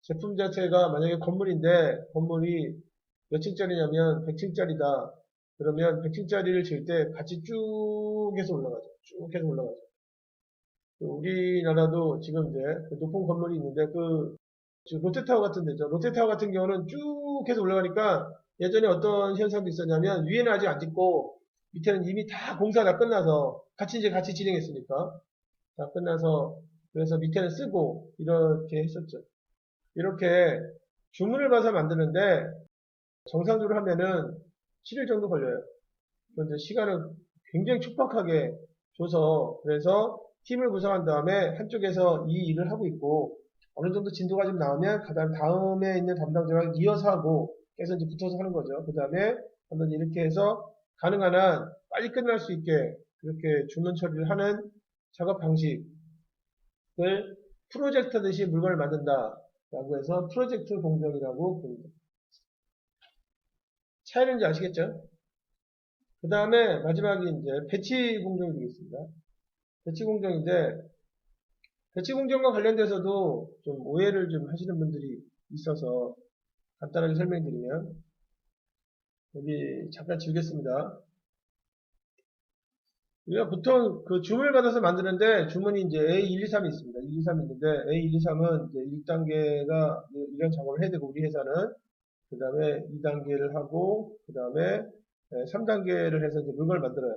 S1: 제품 자체가 만약에 건물인데 건물이 몇 층짜리냐면 100층짜리다. 그러면 100층짜리를 지을 때 같이 쭉 해서 올라가죠. 쭉 해서 올라가죠. 우리나라도 지금 이제 높은 건물이 있는데 롯데타워 같은 데죠. 롯데타워 같은 경우는 쭉 해서 올라가니까 예전에 어떤 현상도 있었냐면 위에는 아직 안 짓고 밑에는 이미 다 공사가 다 끝나서 같이 진행했으니까 다 끝나서 그래서 밑에는 쓰고 이렇게 했었죠. 이렇게 주문을 봐서 만드는데 정상적으로 하면은 7일 정도 걸려요. 그런데 시간을 굉장히 촉박하게 줘서 그래서 팀을 구성한 다음에 한쪽에서 이 일을 하고 있고 어느 정도 진도가 좀 나오면 그다음 다음에 있는 담당자가 이어서 하고 계속 이제 붙어서 하는 거죠. 그 다음에 한번 이렇게 해서 가능한 한 빨리 끝날 수 있게 그렇게 주문 처리를 하는 작업 방식을 프로젝트 하듯이 물건을 만든다라고 해서 프로젝트 공정이라고 부릅니다. 차이는 이제 아시겠죠? 그 다음에 마지막이 이제 배치 공정이 되겠습니다. 배치 공정인데 배치 공정과 관련돼서도 좀 오해를 좀 하시는 분들이 있어서 간단하게 설명드리면 여기 잠깐 지우겠습니다. 우리가 보통 그 주문을 받아서 만드는데 주문이 이제 A1, 2, 3이 있습니다. 1, 2, 3이 있는데 A1, 2, 3은 이제 1단계가 이런 작업을 해야 되고 우리 회사는 그 다음에 2단계를 하고 그 다음에 3단계를 해서 이제 물건을 만들어요.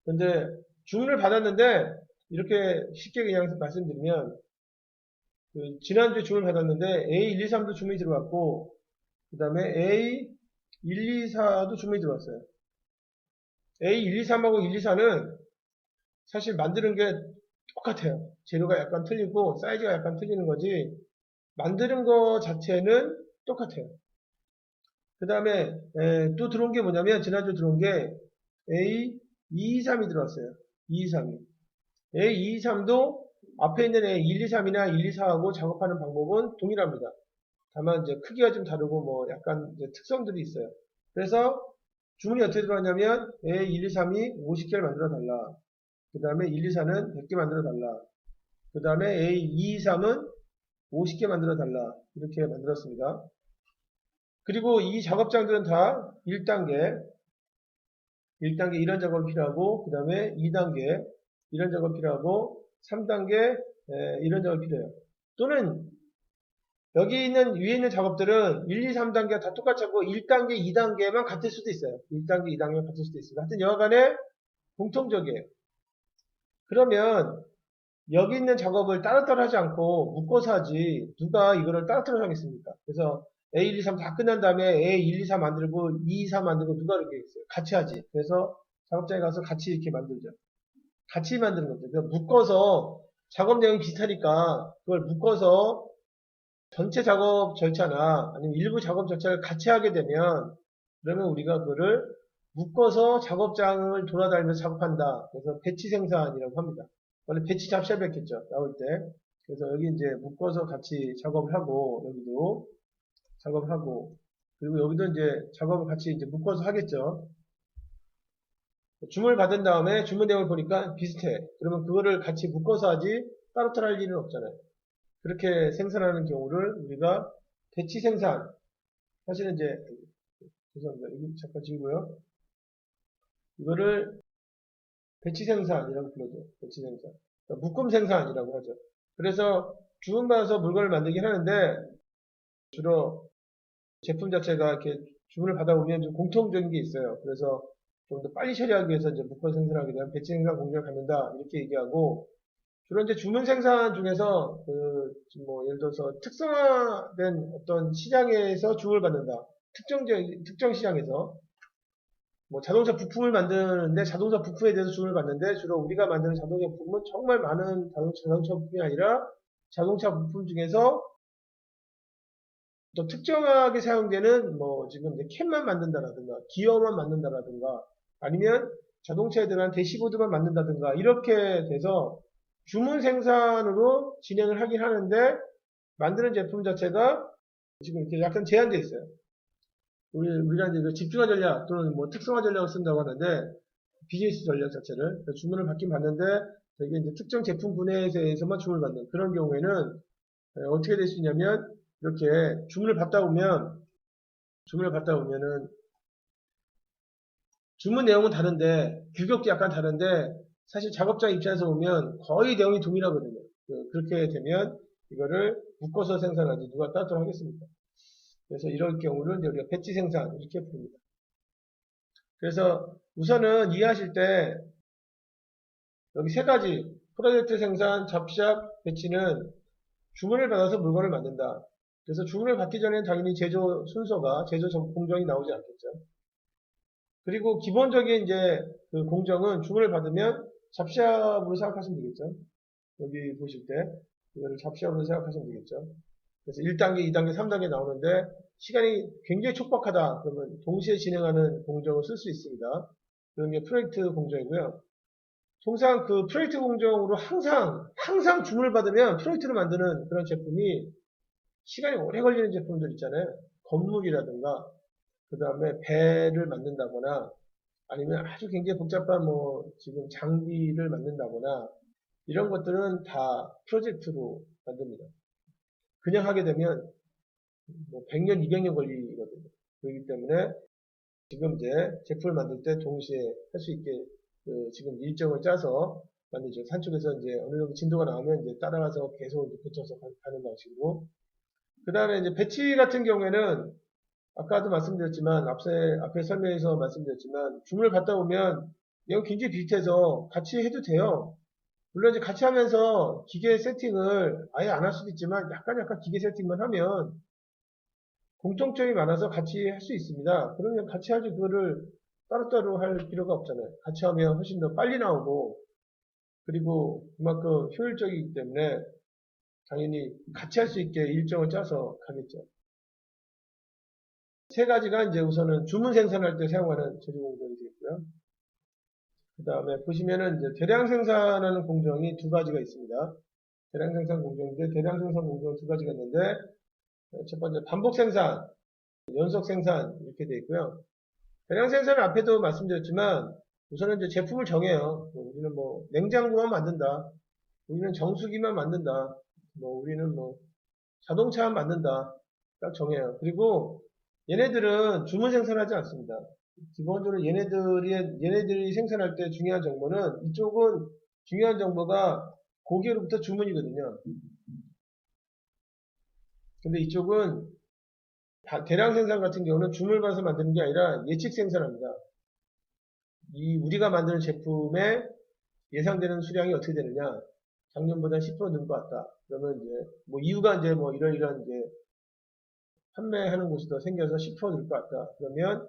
S1: 근데 주문을 받았는데 이렇게 쉽게 그냥 말씀드리면 그 지난주에 주문을 받았는데 A1, 2, 3도 주문이 들어왔고 그 다음에 A1, 2, 4도 주문이 들어왔어요. A1, 2, 3하고 1, 2, 4는 사실 만드는 게 똑같아요. 재료가 약간 틀리고 사이즈가 약간 틀리는 거지 만드는 거 자체는 똑같아요. 그 다음에 또 들어온 게 뭐냐면 지난주 들어온 게 A2, 2, 3이 들어왔어요. 2, 2, 3이. A2, 2, 3도 앞에 있는 A1, 2, 3이나 1, 2, 4하고 작업하는 방법은 동일합니다. 다만 이제 크기가 좀 다르고 뭐 약간 이제 특성들이 있어요. 그래서 주문이 어떻게 들어왔냐면 A1, 2, 3이 50개를 만들어 달라. 그 다음에 1, 2, 4는 100개 만들어 달라. 그 다음에 A2, 3은 50개 만들어 달라. 이렇게 만들었습니다. 그리고 이 작업장들은 다 1단계 이런 작업이 필요하고 그 다음에 2단계 이런 작업이 필요하고 3단계 이런 작업이 필요해요. 또는 여기 있는 위에 있는 작업들은 1, 2, 3단계가 다 똑같이 하고 1단계, 2단계만 같을 수도 있어요. 1단계, 2단계만 같을 수도 있어요. 하여튼 여하간에 공통적이에요. 그러면 여기 있는 작업을 따로따로 하지 않고 묶어서 하지 누가 이거를 따로따로 하겠습니까? 그래서 A1, 2, 3 다 끝난 다음에 A1, 2, 3 만들고 2, 2, 3 만들고 누가 그렇게 했어요? 같이 하지. 그래서 작업장에 가서 같이 이렇게 만들죠. 같이 만드는 거죠. 그래서 묶어서 작업 내용이 비슷하니까 그걸 묶어서 전체 작업 절차나 아니면 일부 작업 절차를 같이 하게 되면 그러면 우리가 그거를 묶어서 작업장을 돌아다니면서 작업한다. 그래서 배치 생산이라고 합니다. 원래 배치 잡샵이었겠죠. 나올 때. 그래서 여기 이제 묶어서 같이 작업을 하고 여기도 작업을 하고 그리고 여기도 이제 작업을 같이 이제 묶어서 하겠죠. 주문을 받은 다음에 주문 내용을 보니까 비슷해. 그러면 그거를 같이 묶어서 하지 따로따로 할 일은 없잖아요. 그렇게 생산하는 경우를 우리가 배치 생산 사실은 이제, 죄송합니다. 여기 잠깐 지우고요. 이거를 배치 생산이라고 불러줘요. 배치 생산. 그러니까 묶음 생산이라고 하죠. 그래서 주문받아서 물건을 만들긴 하는데, 주로 제품 자체가 이렇게 주문을 받아오면 좀 공통적인 게 있어요. 그래서 좀 더 빨리 처리하기 위해서 이제 묶어 생산하게 되면 배치 생산 공정을 갖는다. 이렇게 얘기하고, 주로 이제 주문 생산 중에서 뭐 예를 들어서 특성화된 어떤 시장에서 주문을 받는다. 특정 시장에서 뭐 자동차 부품을 만드는데 자동차 부품에 대해서 주문을 받는데 주로 우리가 만드는 자동차 부품은 정말 많은 자동차 부품이 아니라 자동차 부품 중에서 또 특정하게 사용되는 뭐 지금 이제 캡만 만든다라든가 기어만 만든다라든가 아니면 자동차에 들어간 대시보드만 만든다든가 이렇게 돼서 주문 생산으로 진행을 하긴 하는데 만드는 제품 자체가 지금 이렇게 약간 제한되어 있어요. 우리가 이제 집중화 전략 또는 뭐 특성화 전략을 쓴다고 하는데 비즈니스 전략 자체를 주문을 받긴 받는데 되게 이제 특정 제품 분야에 대해서만 주문을 받는 그런 경우에는 어떻게 될 수 있냐면 이렇게 주문을 받다 보면은 주문 내용은 다른데 규격도 약간 다른데 사실 작업자 입장에서 보면 거의 내용이 동일하거든요. 그렇게 되면 이거를 묶어서 생산하지 누가 따로 하겠습니까? 그래서 이럴 경우는 이제 우리가 배치 생산 이렇게 부릅니다. 그래서 우선은 이해하실 때 여기 세 가지 프로젝트 생산, 잡시작, 배치는 주문을 받아서 물건을 만든다. 그래서 주문을 받기 전에는 당연히 제조 순서가 제조 공정이 나오지 않겠죠. 그리고 기본적인 이제 그 공정은 주문을 받으면 잡시작으로 생각하시면 되겠죠. 여기 보실 때 이거를 잡시작으로 생각하시면 되겠죠. 그래서 1단계, 2단계, 3단계 나오는데 시간이 굉장히 촉박하다. 그러면 동시에 진행하는 공정을 쓸 수 있습니다. 그런 게 프로젝트 공정이고요. 통상 그 프로젝트 공정으로 항상 주문을 받으면 프로젝트를 만드는 그런 제품이 시간이 오래 걸리는 제품들 있잖아요. 건물이라든가 그 다음에 배를 만든다거나 아니면 아주 굉장히 복잡한 뭐 지금 장비를 만든다거나 이런 것들은 다 프로젝트로 만듭니다. 그냥 하게 되면 뭐 100년, 200년 걸리거든요. 그렇기 때문에 지금 이제 제품을 만들 때 동시에 할 수 있게 지금 일정을 짜서 만들죠. 산쪽에서 이제 어느 정도 진도가 나오면 이제 따라가서 계속 이제 붙어서 가는 방식으로. 그 다음에 이제 배치 같은 경우에는 아까도 말씀드렸지만 앞에 설명에서 말씀드렸지만 주문을 받다 보면 이건 굉장히 비슷해서 같이 해도 돼요. 물론 이제 같이 하면서 기계 세팅을 아예 안 할 수도 있지만 약간 기계 세팅만 하면 공통점이 많아서 같이 할 수 있습니다. 그러면 같이 하지 그거를 따로따로 할 필요가 없잖아요. 같이 하면 훨씬 더 빨리 나오고 그리고 그만큼 효율적이기 때문에 당연히 같이 할 수 있게 일정을 짜서 가겠죠. 세 가지가 이제 우선은 주문 생산할 때 사용하는 제조 공정이 되겠고요. 그 다음에 보시면은 이제 대량 생산하는 공정이 두 가지가 있습니다. 대량 생산 공정인데 대량 생산 공정 두 가지가 있는데 첫 번째 반복 생산, 연속 생산 이렇게 되어 있고요. 대량 생산은 앞에도 말씀드렸지만 우선은 이제 제품을 정해요. 우리는 뭐 냉장고만 만든다. 우리는 정수기만 만든다. 뭐 우리는 뭐 자동차만 만든다. 딱 정해요. 그리고 얘네들은 주문 생산하지 않습니다. 기본적으로 얘네들이 생산할 때 중요한 정보는 이쪽은 중요한 정보가 고객으로부터 주문이거든요. 근데 이쪽은 대량 생산 같은 경우는 주문을 받아서 만드는 게 아니라 예측 생산합니다. 우리가 만드는 제품의 예상되는 수량이 어떻게 되느냐. 작년보다 10% 는 것 같다. 그러면 이제 뭐 이유가 이제 뭐 이런 이제 판매하는 곳이 더 생겨서 10% 늘 것 같다. 그러면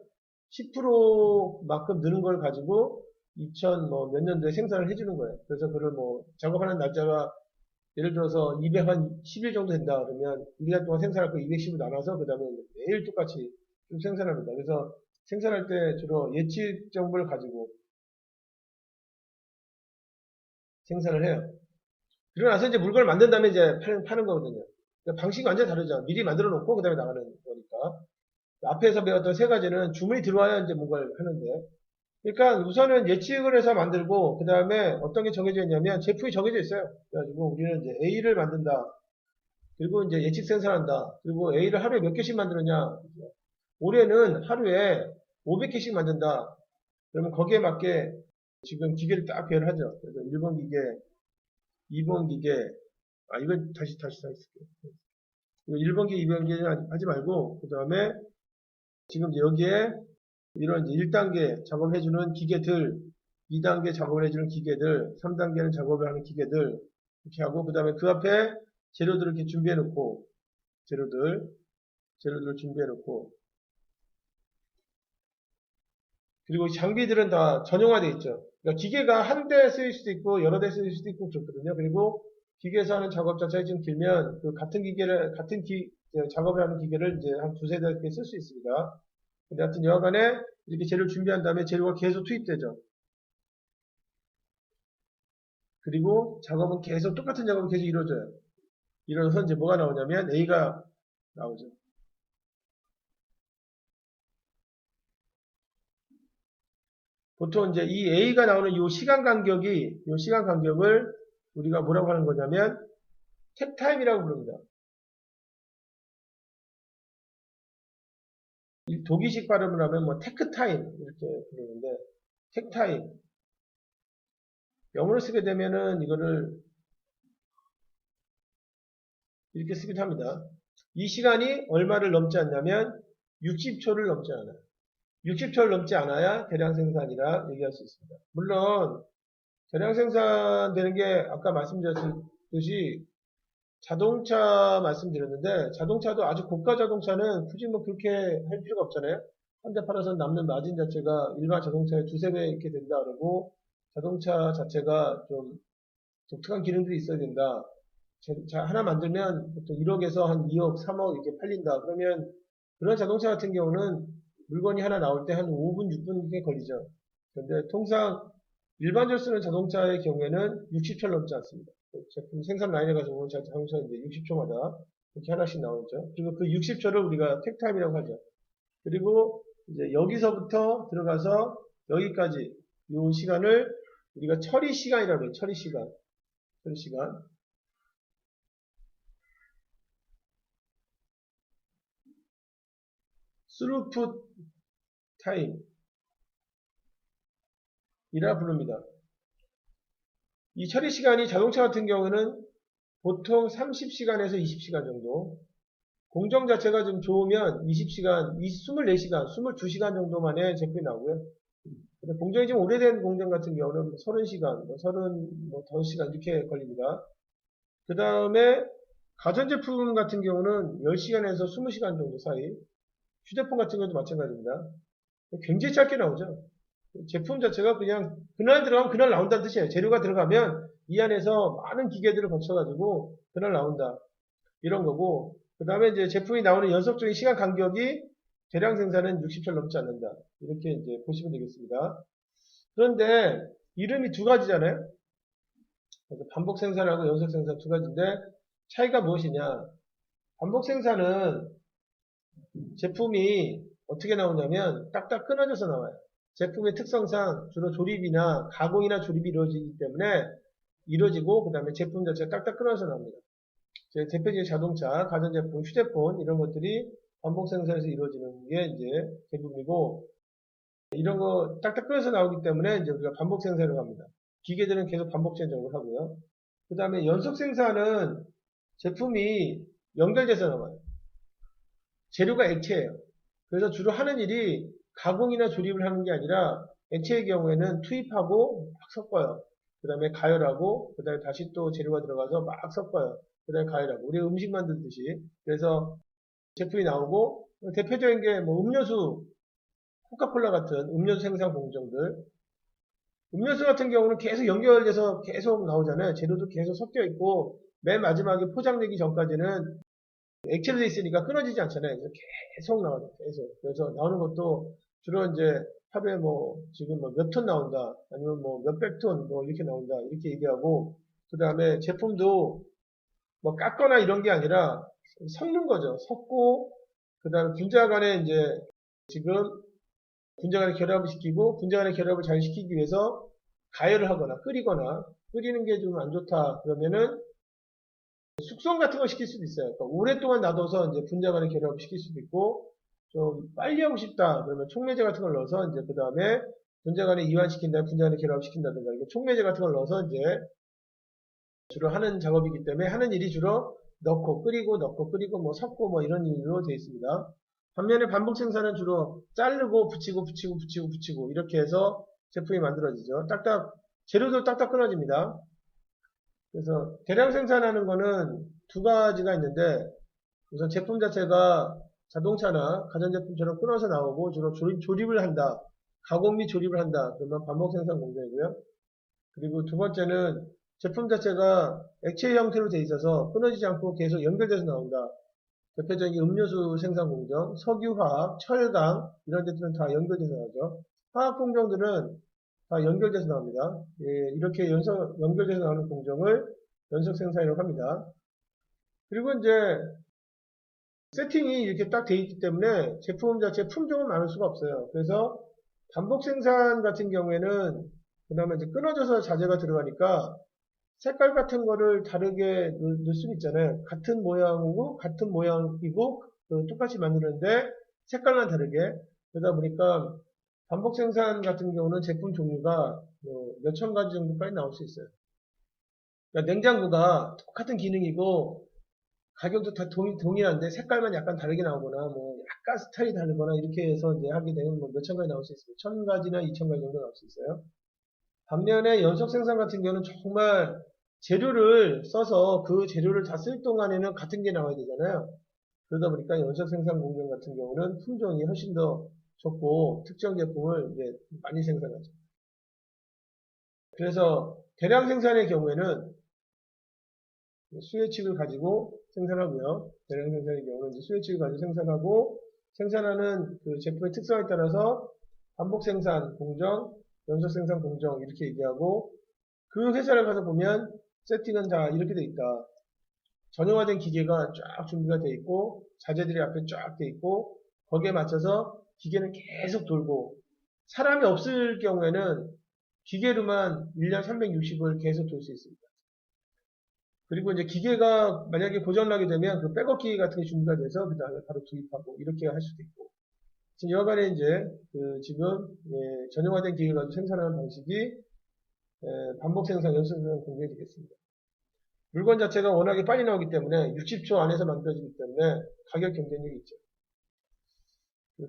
S1: 10%만큼 느는 걸 가지고 2000 뭐 몇 년도에 생산을 해주는 거예요. 그래서 그걸 뭐 작업하는 날짜가 예를 들어서 210일 정도 된다 그러면 1년 동안 생산할 거 210을 나눠서 그 다음에 매일 똑같이 좀 생산합니다. 그래서 생산할 때 주로 예측 정보를 가지고 생산을 해요. 그러고 나서 이제 물건을 만든 다음에 이제 파는 거거든요. 그러니까 방식이 완전히 다르죠. 미리 만들어 놓고 그 다음에 나가는 거니까. 앞에서 배웠던 세 가지는 주문이 들어와야 이제 뭔가를 하는데. 그러니까 우선은 예측을 해서 만들고 그 다음에 어떤 게 정해져 있냐면 제품이 정해져 있어요. 그래가지고 우리는 이제 A를 만든다. 그리고 이제 예측 생산한다. 그리고 A를 하루에 몇 개씩 만드느냐. 올해는 하루에 500개씩 만든다. 그러면 거기에 맞게 지금 기계를 딱 배열을 하죠. 그래서 1번 기계, 2번 기계, 이건 다시 쓸게요. 1번 기계, 2번 기계는 하지 말고, 그 다음에 지금 여기에 이런 1단계 작업을 해주는 기계들, 2단계 작업을 해주는 기계들, 3단계는 작업을 하는 기계들, 이렇게 하고, 그 다음에 그 앞에 재료들을 이렇게 준비해 놓고, 재료들을 준비해 놓고, 그리고 장비들은 다 전용화되어 있죠. 그러니까 기계가 한 대 쓰일 수도 있고, 여러 대 쓰일 수도 있고, 그렇거든요. 그리고 기계에서 하는 작업 자체가 좀 길면, 그 같은 작업을 하는 기계를 이제 한 두세 대 이렇게 쓸 수 있습니다. 근데 하여튼 여하간에 이렇게 재료를 준비한 다음에 재료가 계속 투입되죠. 그리고 작업은 계속 똑같은 작업이 계속 이루어져요. 이러면서 이제 뭐가 나오냐면 A가 나오죠. 보통 이제 이 A가 나오는 이 시간 간격을 우리가 뭐라고 하는 거냐면 택타임이라고 부릅니다. 독일식 발음을 하면 뭐 테크타임 이렇게 부르는데 택타임. 영어로 쓰게 되면은 이거를 이렇게 쓰기도 합니다. 이 시간이 얼마를 넘지 않냐면 60초를 넘지 않아요. 60초를 넘지 않아야 대량 생산이라 얘기할 수 있습니다. 물론 대량 생산되는 게 아까 말씀드렸듯이 자동차 말씀드렸는데 자동차도 아주 고가 자동차는 굳이 뭐 그렇게 할 필요가 없잖아요. 한 대 팔아서 남는 마진 자체가 일반 자동차의 두세 배 이렇게 된다 그러고 자동차 자체가 좀 독특한 기능들이 있어야 된다. 하나 만들면 보통 1억에서 한 2억, 3억 이렇게 팔린다. 그러면 그런 자동차 같은 경우는 물건이 하나 나올 때 한 5분, 6분 이 걸리죠. 그런데 통상 일반적으로 쓰는 자동차의 경우에는 60초를 넘지 않습니다. 제품 생산 라인에 가서 보면 자동차 이제 60초마다 이렇게 하나씩 나오죠. 그리고 그 60초를 우리가 택타임이라고 하죠. 그리고 이제 여기서부터 들어가서 여기까지 이 시간을 우리가 처리 시간이라고 해요. 처리 시간. 스루풋 타임이라 부릅니다. 이 처리 시간이 자동차 같은 경우는 보통 30시간에서 20시간 정도, 공정 자체가 좀 좋으면 20시간, 24시간, 22시간 정도 만에 제품이 나오고요. 근데 공정이 좀 오래된 공정 같은 경우는 30시간, 35시간 이렇게 걸립니다. 그 다음에 가전제품 같은 경우는 10시간에서 20시간 정도 사이, 휴대폰 같은 경우도 마찬가지입니다. 굉장히 짧게 나오죠. 제품 자체가 그냥 그날 들어가면 그날 나온다는 뜻이에요. 재료가 들어가면 이 안에서 많은 기계들을 거쳐가지고 그날 나온다. 이런 거고, 그 다음에 이제 제품이 나오는 연속적인 시간 간격이 대량 생산은 60초를 넘지 않는다. 이렇게 이제 보시면 되겠습니다. 그런데 이름이 두 가지잖아요. 그래서 반복 생산하고 연속 생산 두 가지인데 차이가 무엇이냐? 반복 생산은 제품이 어떻게 나오냐면 딱딱 끊어져서 나와요. 제품의 특성상 주로 조립이나 가공이나 조립이 이루어지기 때문에 이루어지고 그 다음에 제품 자체가 딱딱 끊어져서 나옵니다. 제 대표적인 자동차, 가전제품, 휴대폰 이런 것들이 반복 생산에서 이루어지는 게 이제 대부분이고 이런 거 딱딱 끊어서 나오기 때문에 이제 우리가 반복 생산을 합니다. 기계들은 계속 반복 제작을 하고요. 그 다음에 연속 생산은 제품이 연결돼서 나와요. 재료가 액체예요. 그래서 주로 하는 일이 가공이나 조립을 하는 게 아니라 액체의 경우에는 투입하고 막 섞어요. 그 다음에 가열하고 그 다음에 다시 또 재료가 들어가서 막 섞어요. 그 다음에 가열하고 우리 음식 만들듯이. 그래서 제품이 나오고 대표적인 게 뭐 음료수, 코카콜라 같은 음료수 생산 공정들. 음료수 같은 경우는 계속 연결돼서 계속 나오잖아요. 재료도 계속 섞여 있고 맨 마지막에 포장되기 전까지는 액체로 돼 있으니까 끊어지지 않잖아요. 그래서 계속 나와요. 계속. 그래서 나오는 것도 주로 이제 하루에 뭐 지금 뭐 몇 톤 나온다. 아니면 뭐 몇백 톤 뭐 이렇게 나온다. 이렇게 얘기하고 그 다음에 제품도 뭐 깎거나 이런 게 아니라 섞는 거죠. 섞고 그 다음에 분자 간에 이제 지금 분자 간에 결합을 시키고 분자 간에 결합을 잘 시키기 위해서 가열을 하거나 끓이는 게 좀 안 좋다. 그러면은 숙성 같은 걸 시킬 수도 있어요. 그러니까 오랫동안 놔둬서 이제 분자 간에 결합을 시킬 수도 있고 좀 빨리 하고 싶다. 그러면 촉매제 같은 걸 넣어서 이제 그 다음에 분자 간에 이완시킨다, 분자 간에 결합시킨다든가 이거 촉매제 같은 걸 넣어서 이제 주로 하는 작업이기 때문에 하는 일이 주로 넣고 끓이고 뭐 섞고 뭐 이런 일로 되어 있습니다. 반면에 반복 생산은 주로 자르고 붙이고 이렇게 해서 제품이 만들어지죠. 재료도 딱딱 끊어집니다. 그래서 대량 생산하는 거는 두 가지가 있는데 우선 제품 자체가 자동차나 가전제품처럼 끊어서 나오고 주로 조립을 한다. 가공 및 조립을 한다. 그러면 반복 생산 공정이고요. 그리고 두 번째는 제품 자체가 액체 형태로 되어 있어서 끊어지지 않고 계속 연결돼서 나온다. 대표적인 음료수 생산 공정, 석유화학, 철강 이런 데들은 다 연결돼서 나오죠. 화학 공정들은 다 연결돼서 나옵니다. 예, 이렇게 연결돼서 나오는 공정을 연속 생산이라고 합니다. 그리고 이제 세팅이 이렇게 딱 되어 있기 때문에 제품 자체 품종은 많을 수가 없어요. 그래서 반복 생산 같은 경우에는 그다음에 이제 끊어져서 자재가 들어가니까 색깔 같은 거를 다르게 넣을 수는 있잖아요. 같은 모양이고 똑같이 만드는데 색깔만 다르게 그러다 보니까 반복 생산 같은 경우는 제품 종류가 몇천 가지 정도까지 나올 수 있어요. 그러니까 냉장고가 똑같은 기능이고 가격도 다 동일한데 색깔만 약간 다르게 나오거나 뭐 약간 스타일이 다르거나 이렇게 해서 이제 하게 되면 뭐 몇천 가지 나올 수 있어요. 천 가지나 이천 가지 정도 나올 수 있어요. 반면에 연속 생산 같은 경우는 정말 재료를 써서 그 재료를 다 쓸 동안에는 같은 게 나와야 되잖아요. 그러다 보니까 연속 생산 공정 같은 경우는 품종이 훨씬 더 적고 특정 제품을 이제 많이 생산하죠. 그래서 대량 생산의 경우에는 수요칙을 가지고 생산하고요. 대량 생산의 경우는 이제 수요칙을 가지고 생산하고 생산하는 그 제품의 특성에 따라서 반복 생산 공정, 연속 생산 공정 이렇게 얘기하고 그 회사를 가서 보면 세팅은 다 이렇게 돼 있다. 전용화된 기계가 쫙 준비가 돼 있고 자재들이 앞에 쫙 돼 있고 거기에 맞춰서 기계는 계속 돌고 사람이 없을 경우에는 기계로만 1년 360을 계속 돌 수 있습니다. 그리고 이제 기계가 만약에 고장나게 되면 그 백업 기계 같은 게 준비가 돼서 그 다음에 바로 투입하고 이렇게 할 수도 있고 지금 여간에 이제 지금 전용화된 기계를 가지고 생산하는 방식이 반복 생산, 연속 생산 공정이 되겠습니다. 물건 자체가 워낙에 빨리 나오기 때문에 60초 안에서 만들어지기 때문에 가격 경쟁력이 있죠.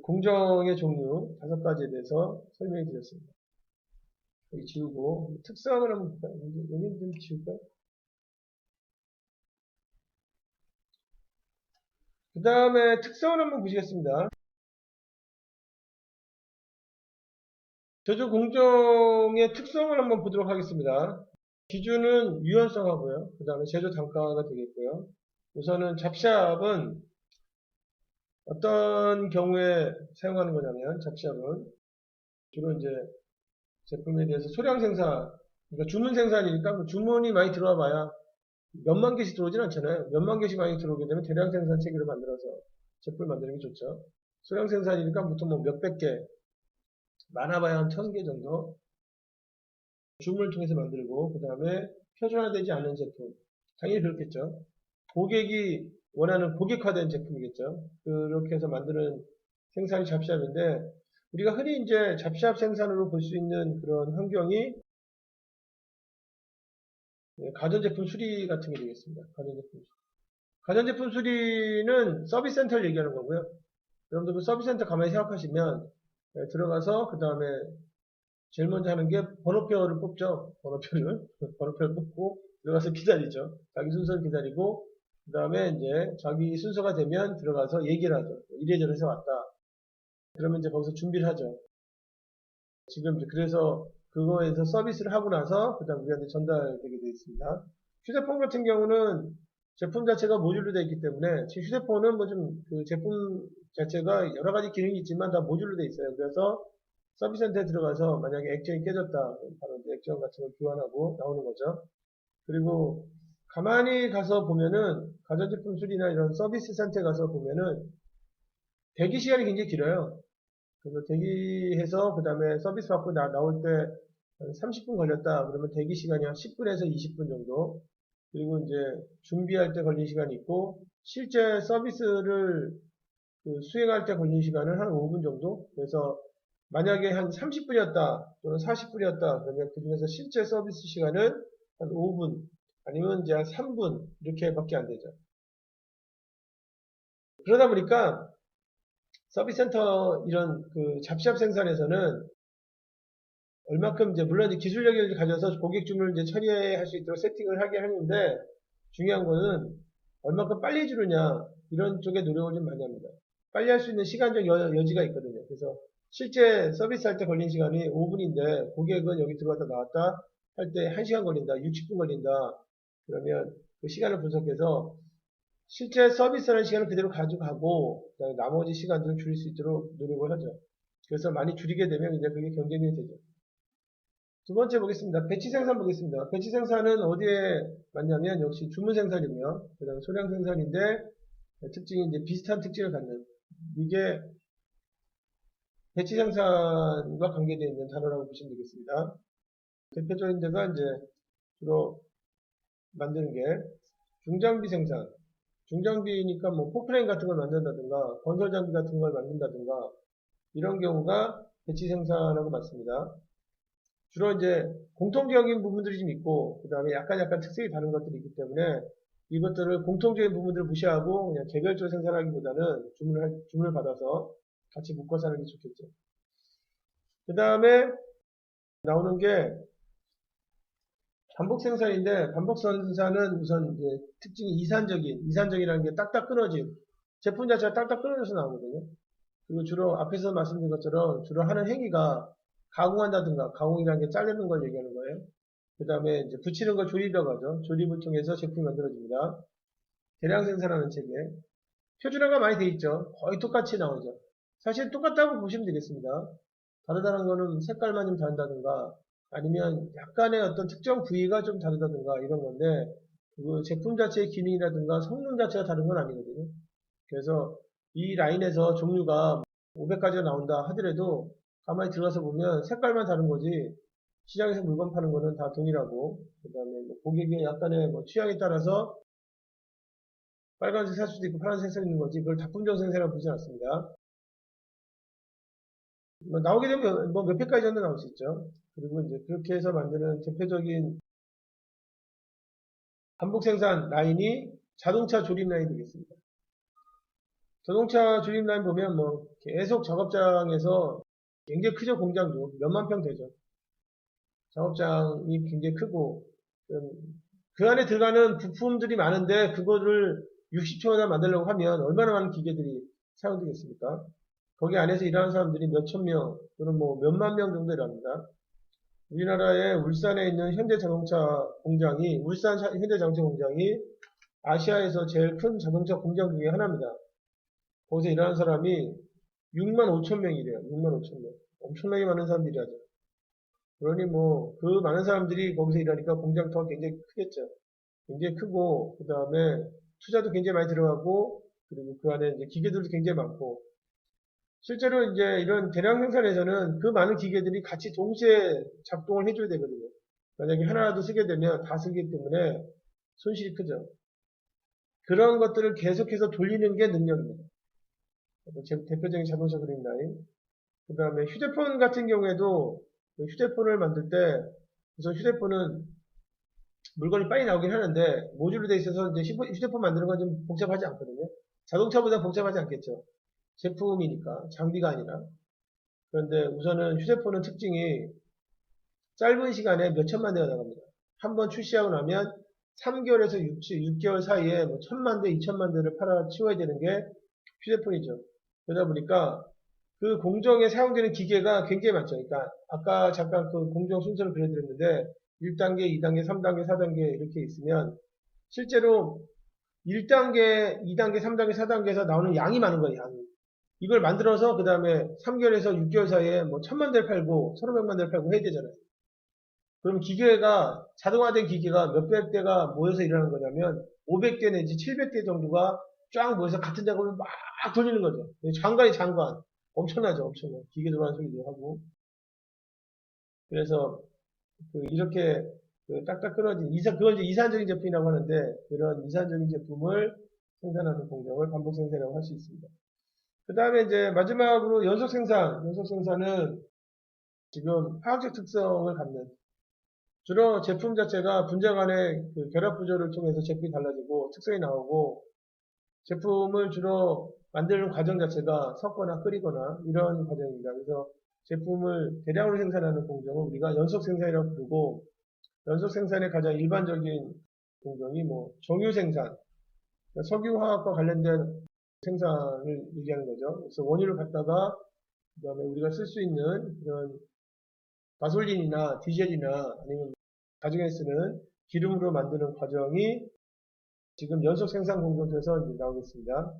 S1: 공정의 종류 5가지에 대해서 설명해 드렸습니다. 여기 지우고 특성을 한번 볼까요? 여기 좀 지울까요? 그 다음에 특성을 한번 보시겠습니다. 제조 공정의 특성을 한번 보도록 하겠습니다. 기준은 유연성하고요. 그 다음에 제조 단가가 되겠고요. 우선은 잡샵은 어떤 경우에 사용하는 거냐면 잡샵은 주로 이제 제품에 대해서 소량 생산, 그러니까 주문 생산이니까 뭐 주문이 많이 들어와 봐야 몇만 개씩 들어오진 않잖아요. 몇만 개씩 많이 들어오게 되면 대량 생산 체계를 만들어서 제품을 만드는 게 좋죠. 소량 생산이니까 보통 뭐 몇백 개, 많아봐야 한 1000개 정도 주문을 통해서 만들고 그 다음에 표준화되지 않은 제품 당연히 그렇겠죠. 고객이 원하는 고객화된 제품이겠죠. 그렇게 해서 만드는 생산이 잡샵인데 우리가 흔히 이제 잡샵 생산으로 볼 수 있는 그런 환경이 가전제품 수리 같은 게 되겠습니다. 가전제품 수리는 서비스 센터를 얘기하는 거고요. 여러분들 그 서비스 센터 가만히 생각하시면 들어가서 그 다음에 제일 먼저 하는 게 번호표를 뽑죠. 번호표를 뽑고 들어가서 기다리죠. 자기 순서를 기다리고 그 다음에 이제 자기 순서가 되면 들어가서 얘기를 하죠. 이래저래서 왔다. 그러면 이제 거기서 준비를 하죠. 지금 이제 그래서 그거에서 서비스를 하고 나서 그 다음 우리한테 전달되게 되어 있습니다. 휴대폰 같은 경우는 제품 자체가 모듈로 되어 있기 때문에 지금 휴대폰은 뭐 좀 그 제품 자체가 여러 가지 기능이 있지만 다 모듈로 되어 있어요. 그래서 서비스 센터에 들어가서 만약에 액정이 깨졌다. 바로 액정 같은 걸 교환하고 나오는 거죠. 그리고 가만히 가서 보면은 가전제품 수리나 이런 서비스 센터에 가서 보면은 대기 시간이 굉장히 길어요. 그래서 대기해서 그 다음에 서비스 받고 나올 때 30분 걸렸다. 그러면 대기 시간이 한 10분에서 20분 정도. 그리고 이제 준비할 때 걸린 시간이 있고 실제 서비스를 그 수행할 때 걸린 시간은 한 5분 정도. 그래서 만약에 한 30분이었다 또는 40분이었다 그러면 그 중에서 실제 서비스 시간은 한 5분 아니면 이제 한 3분 이렇게밖에 안 되죠. 그러다 보니까 서비스 센터 이런 그 잡시합 생산에서는 얼마큼 이제 물론 이제 기술력을 가져서 고객 주문을 이제 처리할 수 있도록 세팅을 하게 하는데 중요한 거는 얼마큼 빨리 주느냐 이런 쪽에 노력을 좀 많이 합니다. 빨리 할 수 있는 시간적 여지가 있거든요. 그래서 실제 서비스 할 때 걸린 시간이 5분인데 고객은 여기 들어왔다 나왔다 할 때 1시간 걸린다, 60분 걸린다. 그러면 그 시간을 분석해서 실제 서비스하는 시간을 그대로 가져가고 그다음에 나머지 시간들을 줄일 수 있도록 노력을 하죠. 그래서 많이 줄이게 되면 이제 그게 경쟁이 되죠. 두 번째 보겠습니다. 배치 생산 보겠습니다. 배치 생산은 어디에 맞냐면 역시 주문 생산이고요. 그 다음에 소량 생산인데 특징이 이제 비슷한 특징을 갖는 이게 배치 생산과 관계되어 있는 단어라고 보시면 되겠습니다. 대표적인 데가 이제 주로 만드는 게 중장비 생산. 중장비니까 뭐 포크레인 같은 걸 만든다든가 건설 장비 같은 걸 만든다든가 이런 경우가 배치 생산하고 맞습니다. 주로 이제 공통적인 부분들이 좀 있고 그 다음에 약간 특색이 다른 것들이 있기 때문에 이것들을 공통적인 부분들을 무시하고 그냥 개별적으로 생산하기보다는 주문을 받아서 같이 묶어서 하는 게 좋겠죠. 그 다음에 나오는 게 반복 생산인데 반복 생산은 우선 이제 특징이 이산적이라는 게 딱딱 끊어진 제품 자체가 딱딱 끊어져서 나오거든요. 그리고 주로 앞에서 말씀드린 것처럼 주로 하는 행위가 가공한다든가 가공이라는 게 자르는 걸 얘기하는 거예요. 그 다음에 이제 붙이는 걸 조립이라고 하죠. 조립을 통해서 제품이 만들어집니다. 대량 생산하는 체계. 표준화가 많이 돼 있죠. 거의 똑같이 나오죠. 사실 똑같다고 보시면 되겠습니다. 다르다는 거는 색깔만 좀 다르다든가 아니면 약간의 어떤 특정 부위가 좀 다르다든가 이런 건데 그 제품 자체의 기능이라든가 성능 자체가 다른 건 아니거든요. 그래서 이 라인에서 종류가 500가지가 나온다 하더라도 가만히 들어가서 보면 색깔만 다른 거지 시장에서 물건 파는 거는 다 동일하고 그 다음에 뭐 고객의 약간의 뭐 취향에 따라서 빨간색 살 수도 있고 파란색 살 있는 거지 그걸 다품종 생산이라고 보지 않습니다. 뭐 나오게 되면 뭐 몇 회까지 정도 나올 수 있죠. 그리고 이제 그렇게 해서 만드는 대표적인 반복 생산 라인이 자동차 조립 라인이 되겠습니다. 자동차 조립 라인 보면 뭐 계속 작업장에서 굉장히 크죠. 공장도 몇만 평 되죠. 작업장이 굉장히 크고 그 안에 들어가는 부품들이 많은데 그거를 60초나 만들려고 하면 얼마나 많은 기계들이 사용되겠습니까? 거기 안에서 일하는 사람들이 몇천 명 또는 뭐 몇만 명 정도 일합니다. 우리나라의 울산에 있는 현대자동차 공장이 울산 현대자동차 공장이 아시아에서 제일 큰 자동차 공장 중에 하나입니다. 거기서 일하는 사람이 6만 5천 명이래요. 6만 5천 명. 엄청나게 많은 사람들이 하죠. 그러니 뭐 그 많은 사람들이 거기서 일하니까 공장터가 굉장히 크겠죠. 굉장히 크고 그 다음에 투자도 굉장히 많이 들어가고 그리고 그 안에 이제 기계들도 굉장히 많고 실제로 이제 이런 대량 생산에서는 그 많은 기계들이 같이 동시에 작동을 해줘야 되거든요. 만약에 하나라도 쓰게 되면 다 쓰기 때문에 손실이 크죠. 그런 것들을 계속해서 돌리는 게 능력입니다. 대표적인 자동차 그림 라인. 그 다음에 휴대폰 같은 경우에도 휴대폰을 만들 때 우선 휴대폰은 물건이 빨리 나오긴 하는데 모듈로 돼 있어서 이제 휴대폰 만드는 건 좀 복잡하지 않거든요. 자동차보다 복잡하지 않겠죠. 제품이니까 장비가 아니라. 그런데 우선은 휴대폰은 특징이 짧은 시간에 몇 천만 대가 나갑니다. 한번 출시하고 나면 3개월에서 6개월 사이에 뭐 1000만 대, 2000만 대를 팔아 치워야 되는 게 휴대폰이죠. 그러다 보니까 그 공정에 사용되는 기계가 굉장히 많죠. 그러니까 아까 잠깐 그 공정 순서를 그려드렸는데 1단계, 2단계, 3단계, 4단계 이렇게 있으면 실제로 1단계, 2단계, 3단계, 4단계에서 나오는 양이 많은 거예요. 양이. 이걸 만들어서 그 다음에 3개월에서 6개월 사이에 뭐 1000만 대를 팔고 1500만 대를 팔고 해야 되잖아요. 그럼 기계가 자동화된 기계가 몇백 대가 모여서 일하는 거냐면 500대 내지 700대 정도가 쫙 모여서 같은 작업을 막 돌리는 거죠. 장관. 엄청나죠, 엄청나. 기계 돌아가는 소리도 하고. 그래서 이렇게 딱딱 끊어진 그걸 이제 이산적인 제품이라고 하는데 그런 이산적인 제품을 생산하는 공정을 반복 생산이라고 할 수 있습니다. 그 다음에 이제 마지막으로 연속 생산. 연속 생산은 지금 화학적 특성을 갖는, 주로 제품 자체가 분자 간의 그 결합 구조를 통해서 제품이 달라지고 특성이 나오고, 제품을 주로 만드는 과정 자체가 섞거나 끓이거나 이런 과정입니다. 그래서 제품을 대량으로 생산하는 공정을 우리가 연속 생산이라고 부르고, 연속 생산의 가장 일반적인 공정이 뭐 정유 생산, 그러니까 석유화학과 관련된 생산을 얘기하는 거죠. 그래서 원유를 갖다가 그다음에 우리가 쓸 수 있는 그런 가솔린이나 디젤이나 아니면 가정에 쓰는 기름으로 만드는 과정이 지금 연속 생산 공정에서 이제 나오겠습니다.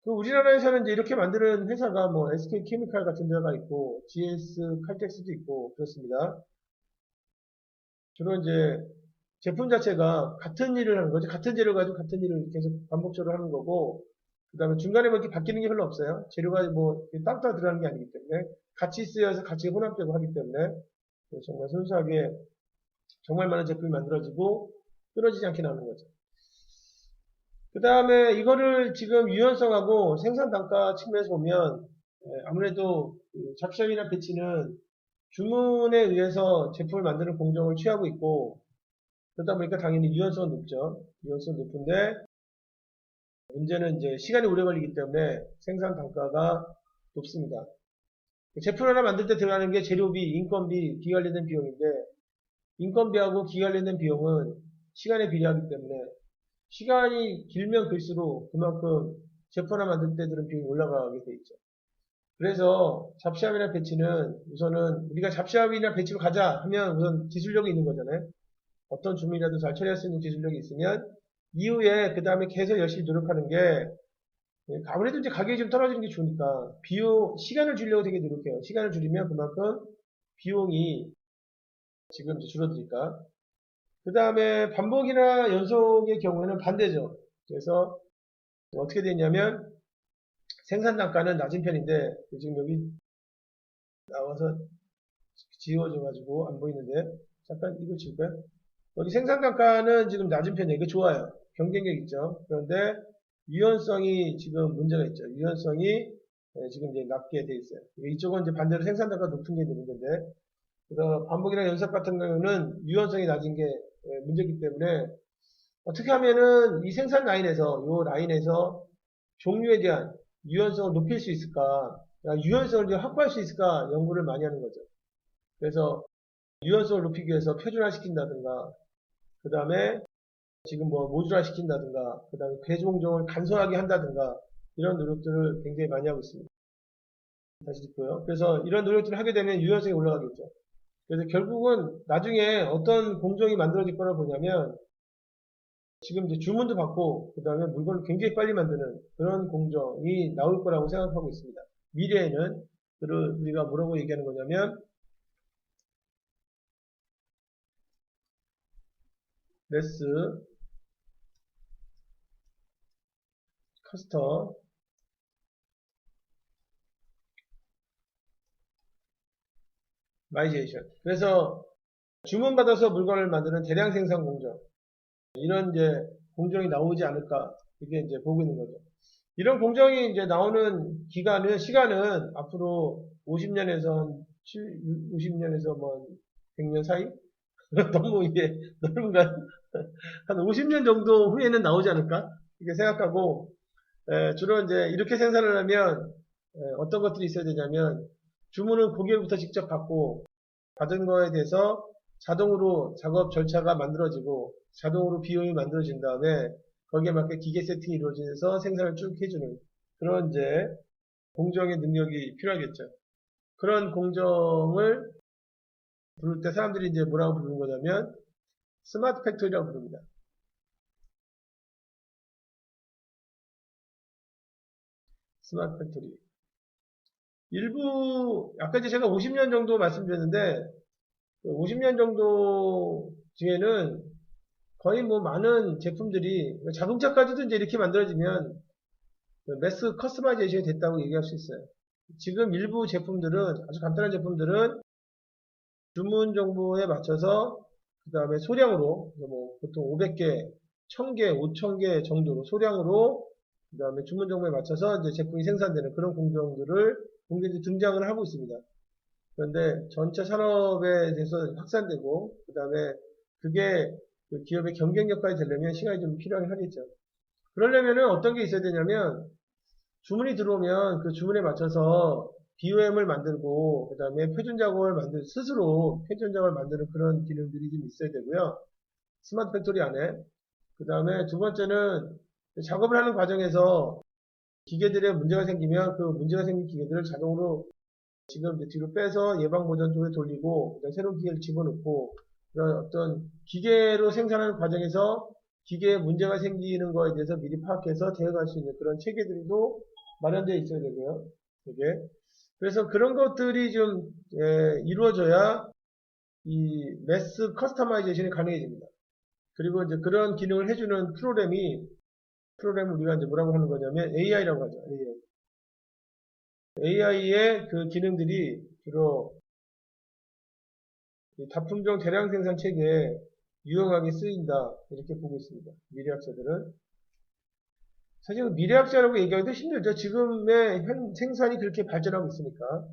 S1: 그 우리나라에서는 이제 이렇게 만드는 회사가 뭐 SK 케미칼 같은 데가 있고 GS 칼텍스도 있고 그렇습니다. 주로 이제 제품 자체가 같은 일을 하는 거죠. 같은 재료 가지고 같은 일을 계속 반복적으로 하는 거고, 그 다음에 중간에 뭐 이렇게 바뀌는 게 별로 없어요. 재료가 뭐 따로따로 들어가는 게 아니기 때문에 같이 쓰여서 같이 혼합되고 하기 때문에 정말 순수하게 정말 많은 제품이 만들어지고 끊어지지 않게 나오는 거죠. 그 다음에 이거를 지금 유연성하고 생산 단가 측면에서 보면 아무래도 잡시업이나 배치는 주문에 의해서 제품을 만드는 공정을 취하고 있고, 그러다 보니까 당연히 유연성은 높죠. 유연성은 높은데 문제는 이제 시간이 오래 걸리기 때문에 생산 단가가 높습니다. 제품 하나 만들 때 들어가는 게 재료비, 인건비, 기계 관련된 비용인데, 인건비하고 기계 관련된 비용은 시간에 비례하기 때문에 시간이 길면 길수록 그만큼 제품 하나 만들 때 들은 비용이 올라가게 돼 있죠. 그래서 잡시합이나 배치는 우선은 우리가 잡시합이나 배치로 가자 하면 우선 기술력이 있는 거잖아요. 어떤 주문이라도 잘 처리할 수 있는 기술력이 있으면 이후에 그 다음에 계속 열심히 노력하는 게, 아무래도 이제 가격이 좀 떨어지는 게 좋으니까 비용, 시간을 줄이려고 되게 노력해요. 시간을 줄이면 그만큼 비용이 지금 이제 줄어드니까. 그 다음에 반복이나 연속의 경우에는 반대죠. 그래서 어떻게 되냐면 생산 단가는 낮은 편인데, 지금 여기 나와서 지워져가지고 안 보이는데, 잠깐 이거 지울까요? 여기 생산 단가는 지금 낮은 편이에요. 이거 좋아요. 경쟁력 있죠. 그런데 유연성이 지금 문제가 있죠. 유연성이 지금 이제 낮게 돼 있어요. 이쪽은 이제 반대로 생산 단가가 높은 게 되는 건데, 그래서 반복이나 연속 같은 경우는 유연성이 낮은 게 문제이기 때문에 어떻게 하면은 이 생산 라인에서, 이 라인에서 종류에 대한 유연성을 높일 수 있을까, 유연성을 이제 확보할 수 있을까 연구를 많이 하는 거죠. 그래서 유연성을 높이기 위해서 표준화시킨다든가, 그 다음에 지금 뭐 모듈화 시킨다든가, 그 다음에 괴종종을 간소하게 한다든가, 이런 노력들을 굉장히 많이 하고 있습니다. 다시 듣고요. 그래서 이런 노력들을 하게 되면 유연성이 올라가겠죠. 그래서 결국은 나중에 어떤 공정이 만들어질 거라 보냐면, 지금 이제 주문도 받고, 그 다음에 물건을 굉장히 빨리 만드는 그런 공정이 나올 거라고 생각하고 있습니다. 미래에는, 그를 우리가 뭐라고 얘기하는 거냐면, 레스, 커스터, 마이제이션. 그래서 주문받아서 물건을 만드는 대량 생산 공정. 이런 이제 공정이 나오지 않을까. 이게 이제 보고 있는 거죠. 이런 공정이 이제 나오는 시간은 앞으로 50년에서 50년에서 뭐 100년 사이? 너무 이게 넓은가? 한 50년 정도 후에는 나오지 않을까? 이렇게 생각하고, 주로 이제 이렇게 생산을 하면, 어떤 것들이 있어야 되냐면, 주문은 고객부터 직접 받고, 받은 거에 대해서 자동으로 작업 절차가 만들어지고, 자동으로 비용이 만들어진 다음에, 거기에 맞게 기계 세팅이 이루어져서 생산을 쭉 해주는 그런 이제 공정의 능력이 필요하겠죠. 그런 공정을 부를 때 사람들이 이제 뭐라고 부르는 거냐면, 스마트 팩토리라고 부릅니다. 스마트 팩토리. 일부, 아까 이제 제가 50년 정도 말씀드렸는데, 50년 정도 뒤에는 거의 뭐 많은 제품들이, 자동차까지도 이제 이렇게 만들어지면 매스 커스터마이제이션이 됐다고 얘기할 수 있어요. 지금 일부 제품들은, 아주 간단한 제품들은 주문 정보에 맞춰서, 그 다음에 소량으로, 뭐 보통 500개, 1000개, 5000개 정도로 소량으로 그 다음에 주문 정보에 맞춰서 이제 제품이 생산되는 그런 공정들을 공정이 등장을 하고 있습니다. 그런데 전체 산업에 대해서 확산되고, 그 다음에 그게 그 기업의 경쟁력까지 되려면 시간이 좀 필요하긴 하겠죠. 그러려면은 어떤 게 있어야 되냐면, 주문이 들어오면 그 주문에 맞춰서 BOM을 만들고, 그 다음에 표준 작업을 스스로 표준 작업을 만드는 그런 기능들이 좀 있어야 되고요. 스마트 팩토리 안에. 그 다음에 두 번째는 작업을 하는 과정에서 기계들에 문제가 생기면 그 문제가 생긴 기계들을 자동으로 지금 이제 뒤로 빼서 예방 보전 쪽에 돌리고, 그다음에 새로운 기계를 집어넣고, 그런 어떤 기계로 생산하는 과정에서 기계에 문제가 생기는 거에 대해서 미리 파악해서 대응할 수 있는 그런 체계들도 마련되어 있어야 되고요. 이게. 그래서 그런 것들이 좀 이루어져야 이 매스 커스터마이제이션이 가능해집니다. 그리고 이제 그런 기능을 해주는 프로그램을 우리가 이제 뭐라고 하는 거냐면 AI라고 하죠. AI의 그 기능들이 주로 이 다품종 대량 생산 체계에 유용하게 쓰인다. 이렇게 보고 있습니다. 미래학자들은. 사실 미래학자라고 얘기하기도 힘들죠. 지금의 생산이 그렇게 발전하고 있으니까.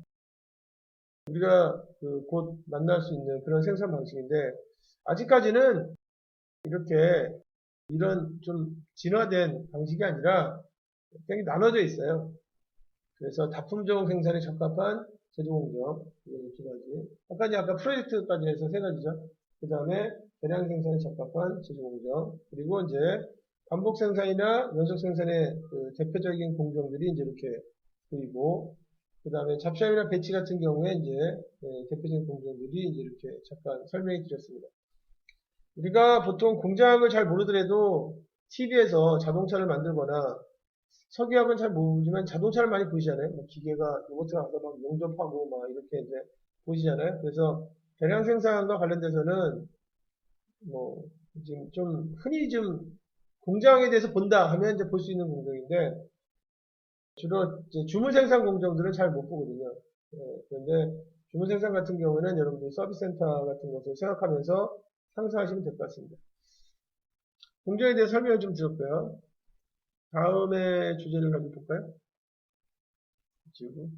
S1: 우리가 곧 만날 수 있는 그런 생산 방식인데, 아직까지는 이렇게 이런 좀 진화된 방식이 아니라 굉장히 나눠져 있어요. 그래서 다품종 생산에 적합한 제조공정, 두 가지. 아까 프로젝트까지 해서 세 가지죠. 그 다음에 대량 생산에 적합한 제조공정, 그리고 이제 반복 생산이나 연속 생산의 그 대표적인 공정들이 이제 이렇게 보이고, 그 다음에 잡샤임이나 배치 같은 경우에 이제 대표적인 공정들이 이제 이렇게 잠깐 설명해 드렸습니다. 우리가 보통 공장을 잘 모르더라도 TV에서 자동차를 만들거나 석유학은 잘 모르지만 자동차를 많이 보시잖아요. 뭐 기계가 로봇가 가서 막 용접하고 막 이렇게 이제 보시잖아요. 그래서 대량 생산과 관련돼서는 뭐 지금 좀 흔히 좀 공장에 대해서 본다 하면 이제 볼 수 있는 공정인데 주로 이제 주문 생산 공정들은 잘 못 보거든요. 그런데 주문 생산 같은 경우는 여러분들 서비스 센터 같은 것을 생각하면서 상상하시면 될 것 같습니다. 공정에 대해 설명을 좀 드렸고요. 다음의 주제를 가지고 볼까요? 지우고.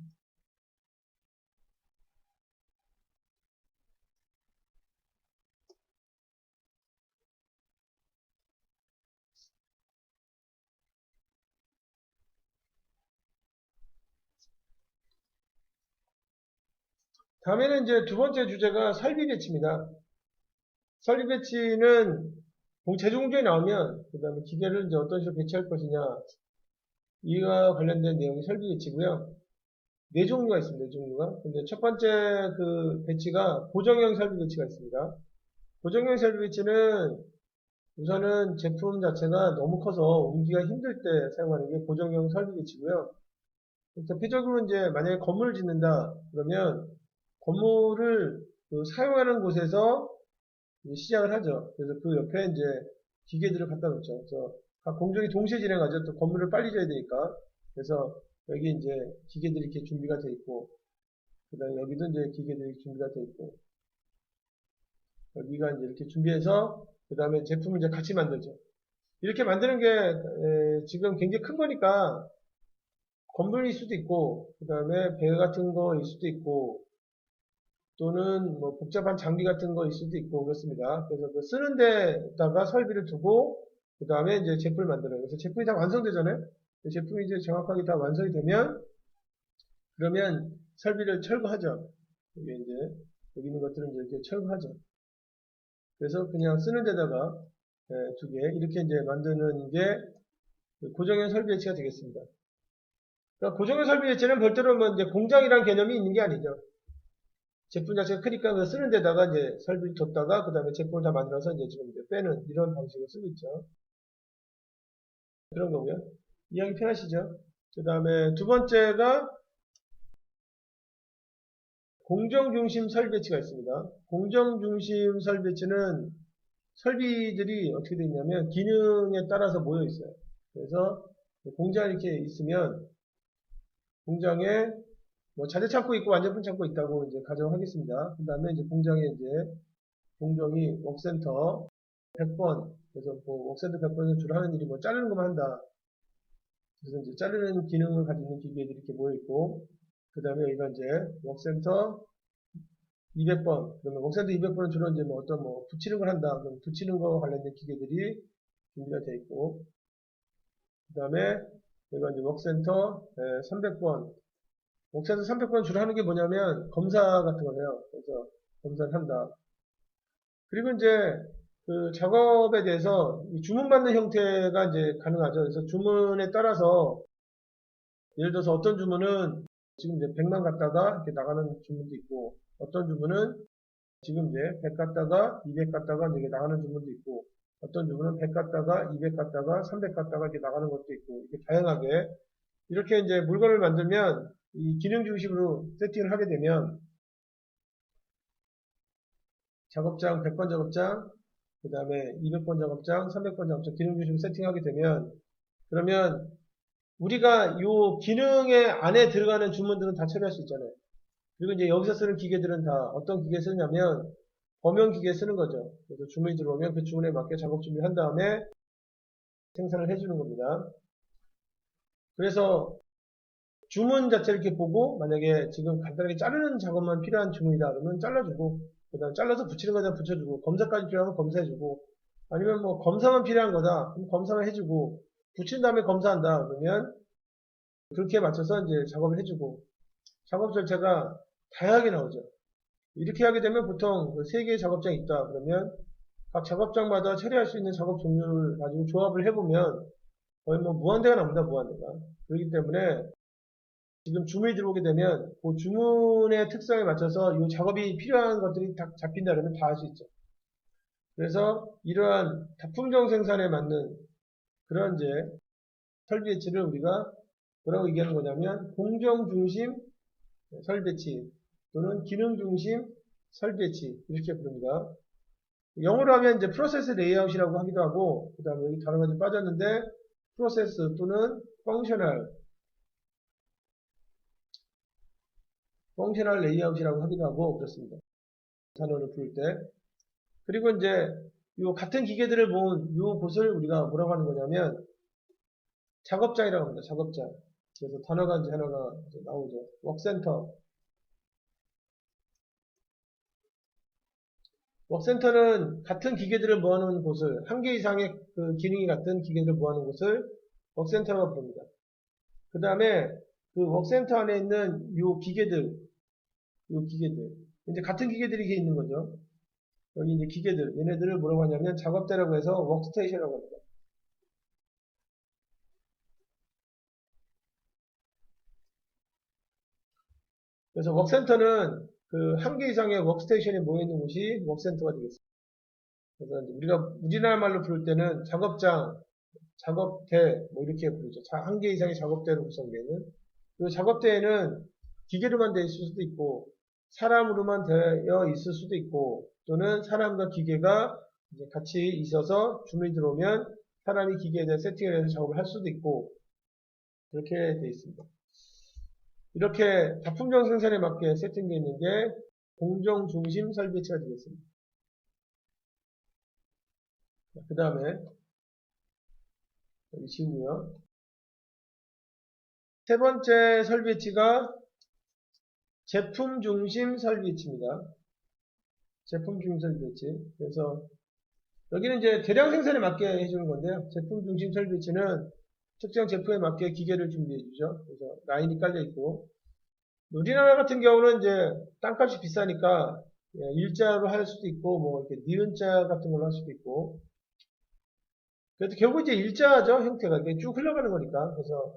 S1: 다음에는 이제 두 번째 주제가 설비 배치입니다. 설비 배치는 제조 공정이 나오면 그 다음에 기계를 이제 어떤 식으로 배치할 것이냐 이와 관련된 내용이 설비 배치고요. 네 종류가 있습니다. 네 종류가. 근데 첫 번째 그 배치가 고정형 설비 배치가 있습니다. 고정형 설비 배치는 우선은 제품 자체가 너무 커서 옮기기가 힘들 때 사용하는 게 고정형 설비 배치고요. 대표적으로 이제 만약에 건물을 짓는다 그러면 건물을 사용하는 곳에서 시작을 하죠. 그래서 그 옆에 이제 기계들을 갖다 놓죠. 그래서 각 공정이 동시에 진행하죠. 또 건물을 빨리 져야 되니까. 그래서 여기 이제 기계들이 이렇게 준비가 돼 있고, 그 다음에 여기도 이제 기계들이 준비가 돼 있고, 여기가 이제 이렇게 준비해서, 그 다음에 제품을 이제 같이 만들죠. 이렇게 만드는 게 지금 굉장히 큰 거니까 건물일 수도 있고, 그 다음에 배 같은 거일 수도 있고, 또는 뭐 복잡한 장비 같은 거일 수도 있고 그렇습니다. 그래서 그 쓰는 데다가 설비를 두고 그 다음에 이제 제품을 만들어요. 그래서 제품이 다 완성되잖아요. 제품이 이제 정확하게 다 완성이 되면 그러면 설비를 철거하죠. 이게 이제 여기 있는 것들은 이렇게 철거하죠. 그래서 그냥 쓰는 데다가 두 개 이렇게 이제 만드는 게 고정형 설비 배치가 되겠습니다. 그러니까 고정형 설비 배치는 별도로 뭐 이제 공장이라는 개념이 있는 게 아니죠. 제품 자체가 크니까 그 쓰는 데다가 이제 설비를 뒀다가 그 다음에 제품을 다 만들어서 이제 지금 이제 빼는 이런 방식을 쓰고 있죠. 그런 거고요. 이해하기 편하시죠? 그 다음에 두 번째가 공정중심 설비배치가 있습니다. 공정중심 설비배치는 설비들이 어떻게 되어 있냐면 기능에 따라서 모여 있어요. 그래서 공장이 이렇게 있으면 공장에 뭐 자재 창고 있고 완전품 창고 있다고 이제 가정하겠습니다. 그 다음에 이제 공장에 이제 공정이 웍센터 100번, 그래서 뭐 웍센터 100번에서 주로 하는 일이 뭐 자르는 것만 한다. 그래서 이제 자르는 기능을 가지고 있는 기계들이 이렇게 모여있고, 그 다음에 여기가 이제 웍센터 200번. 그러면 웍센터 200번은 주로 이제 뭐 어떤 뭐 붙이는 걸 한다. 그럼 붙이는 거 관련된 기계들이 준비가 되어 있고, 그 다음에 여기가 이제 웍센터 300번. 웍센터 300번 주로 하는 게 뭐냐면 검사 같은 걸 해요. 그래서 검사를 한다. 그리고 이제 그 작업에 대해서 주문받는 형태가 이제 가능하죠. 그래서 주문에 따라서 예를 들어서 어떤 주문은 지금 이제 100만 갖다가 이렇게 나가는 주문도 있고, 어떤 주문은 지금 이제 100 갖다가 200 갖다가 이렇게 나가는 주문도 있고, 어떤 주문은 100 갖다가 200 갖다가 300 갖다가 이렇게 나가는 것도 있고, 이렇게 다양하게 이렇게 이제 물건을 만들면 이 기능 중심으로 세팅을 하게 되면 작업장 100번 작업장, 그 다음에 200번 작업장, 300번 작업장 기능 중심으로 세팅하게 되면 그러면 우리가 이 기능의 안에 들어가는 주문들은 다 처리할 수 있잖아요. 그리고 이제 여기서 쓰는 기계들은 다 어떤 기계 쓰냐면 범용 기계 쓰는 거죠. 그래서 주문이 들어오면 그 주문에 맞게 작업 준비를 한 다음에 생산을 해주는 겁니다. 그래서 주문 자체를 이렇게 보고 만약에 지금 간단하게 자르는 작업만 필요한 주문이다 그러면 잘라주고, 그 다음 잘라서 붙이는 거다 붙여주고, 검사까지 필요하면 검사해주고, 아니면 뭐 검사만 필요한 거다 그럼 검사만 해주고, 붙인 다음에 검사한다 그러면 그렇게 맞춰서 이제 작업을 해주고, 작업 절차가 다양하게 나오죠. 이렇게 하게 되면 보통 3개의 작업장이 있다 그러면 각 작업장마다 처리할 수 있는 작업 종류를 가지고 조합을 해보면 거의 뭐 무한대가 나옵니다. 무한대가. 그렇기 때문에 지금 주문이 들어오게 되면 그 주문의 특성에 맞춰서 이 작업이 필요한 것들이 다 잡힌다 그러면 다 할 수 있죠. 그래서 이러한 품종 생산에 맞는 그런 이제 설비 배치를 우리가 뭐라고 얘기하는 거냐면 공정 중심 설비 배치 또는 기능 중심 설비 배치 이렇게 부릅니다. 영어로 하면 이제 프로세스 레이아웃이라고 하기도 하고, 그 다음에 여기 단어가 좀 빠졌는데 프로세스 또는 펑셔널 레이아웃이라고 하기도 하고 그렇습니다. 단어를 부를 때. 그리고 이제 요 같은 기계들을 모은 요 곳을 우리가 뭐라고 하는 거냐면 작업장이라고 합니다. 작업장. 그래서 단어가 이제 하나가 이제 나오죠. 웍센터. 웍센터는 같은 기계들을 모아놓은 곳을, 한 개 이상의 그 기능이 같은 기계들을 모아놓은 곳을 웍센터라고 부릅니다. 그 다음에 그 웍센터 안에 있는 요 기계들, 이제 같은 기계들이 이게 있는 거죠. 여기 이제 기계들, 얘네들을 뭐라고 하냐면 작업대라고 해서 웍스테이션이라고 합니다. 그래서 웍센터는 그 한 개 이상의 웍스테이션이 모여있는 곳이 웍센터가 되겠습니다. 그래서 우리가 우리나라 말로 부를 때는 작업장, 작업대 뭐 이렇게 부르죠. 한 개 이상의 작업대로 구성되어 있는. 그 작업대에는 기계로만 되어 있을 수도 있고 사람으로만 되어 있을 수도 있고, 또는 사람과 기계가 이제 같이 있어서 주문이 들어오면 사람이 기계에 대해 세팅을 해서 작업을 할 수도 있고 그렇게 되어 있습니다. 이렇게 다품종 생산에 맞게 세팅되어 있는 게 공정 중심 설비 배치가 되겠습니다. 그 다음에 여기 지우고요. 세 번째 설비 배치가 제품 중심 설비 배치입니다. 제품 중심 설비 배치. 그래서 여기는 이제 대량 생산에 맞게 해주는 건데요. 제품 중심 설비 배치는 특정 제품에 맞게 기계를 준비해 주죠. 그래서 라인이 깔려 있고, 우리나라 같은 경우는 이제 땅값이 비싸니까 일자로 할 수도 있고 뭐 이렇게 니은자 같은 걸로 할 수도 있고, 그래도 결국 이제 일자죠. 형태가 이게 쭉 흘러가는 거니까. 그래서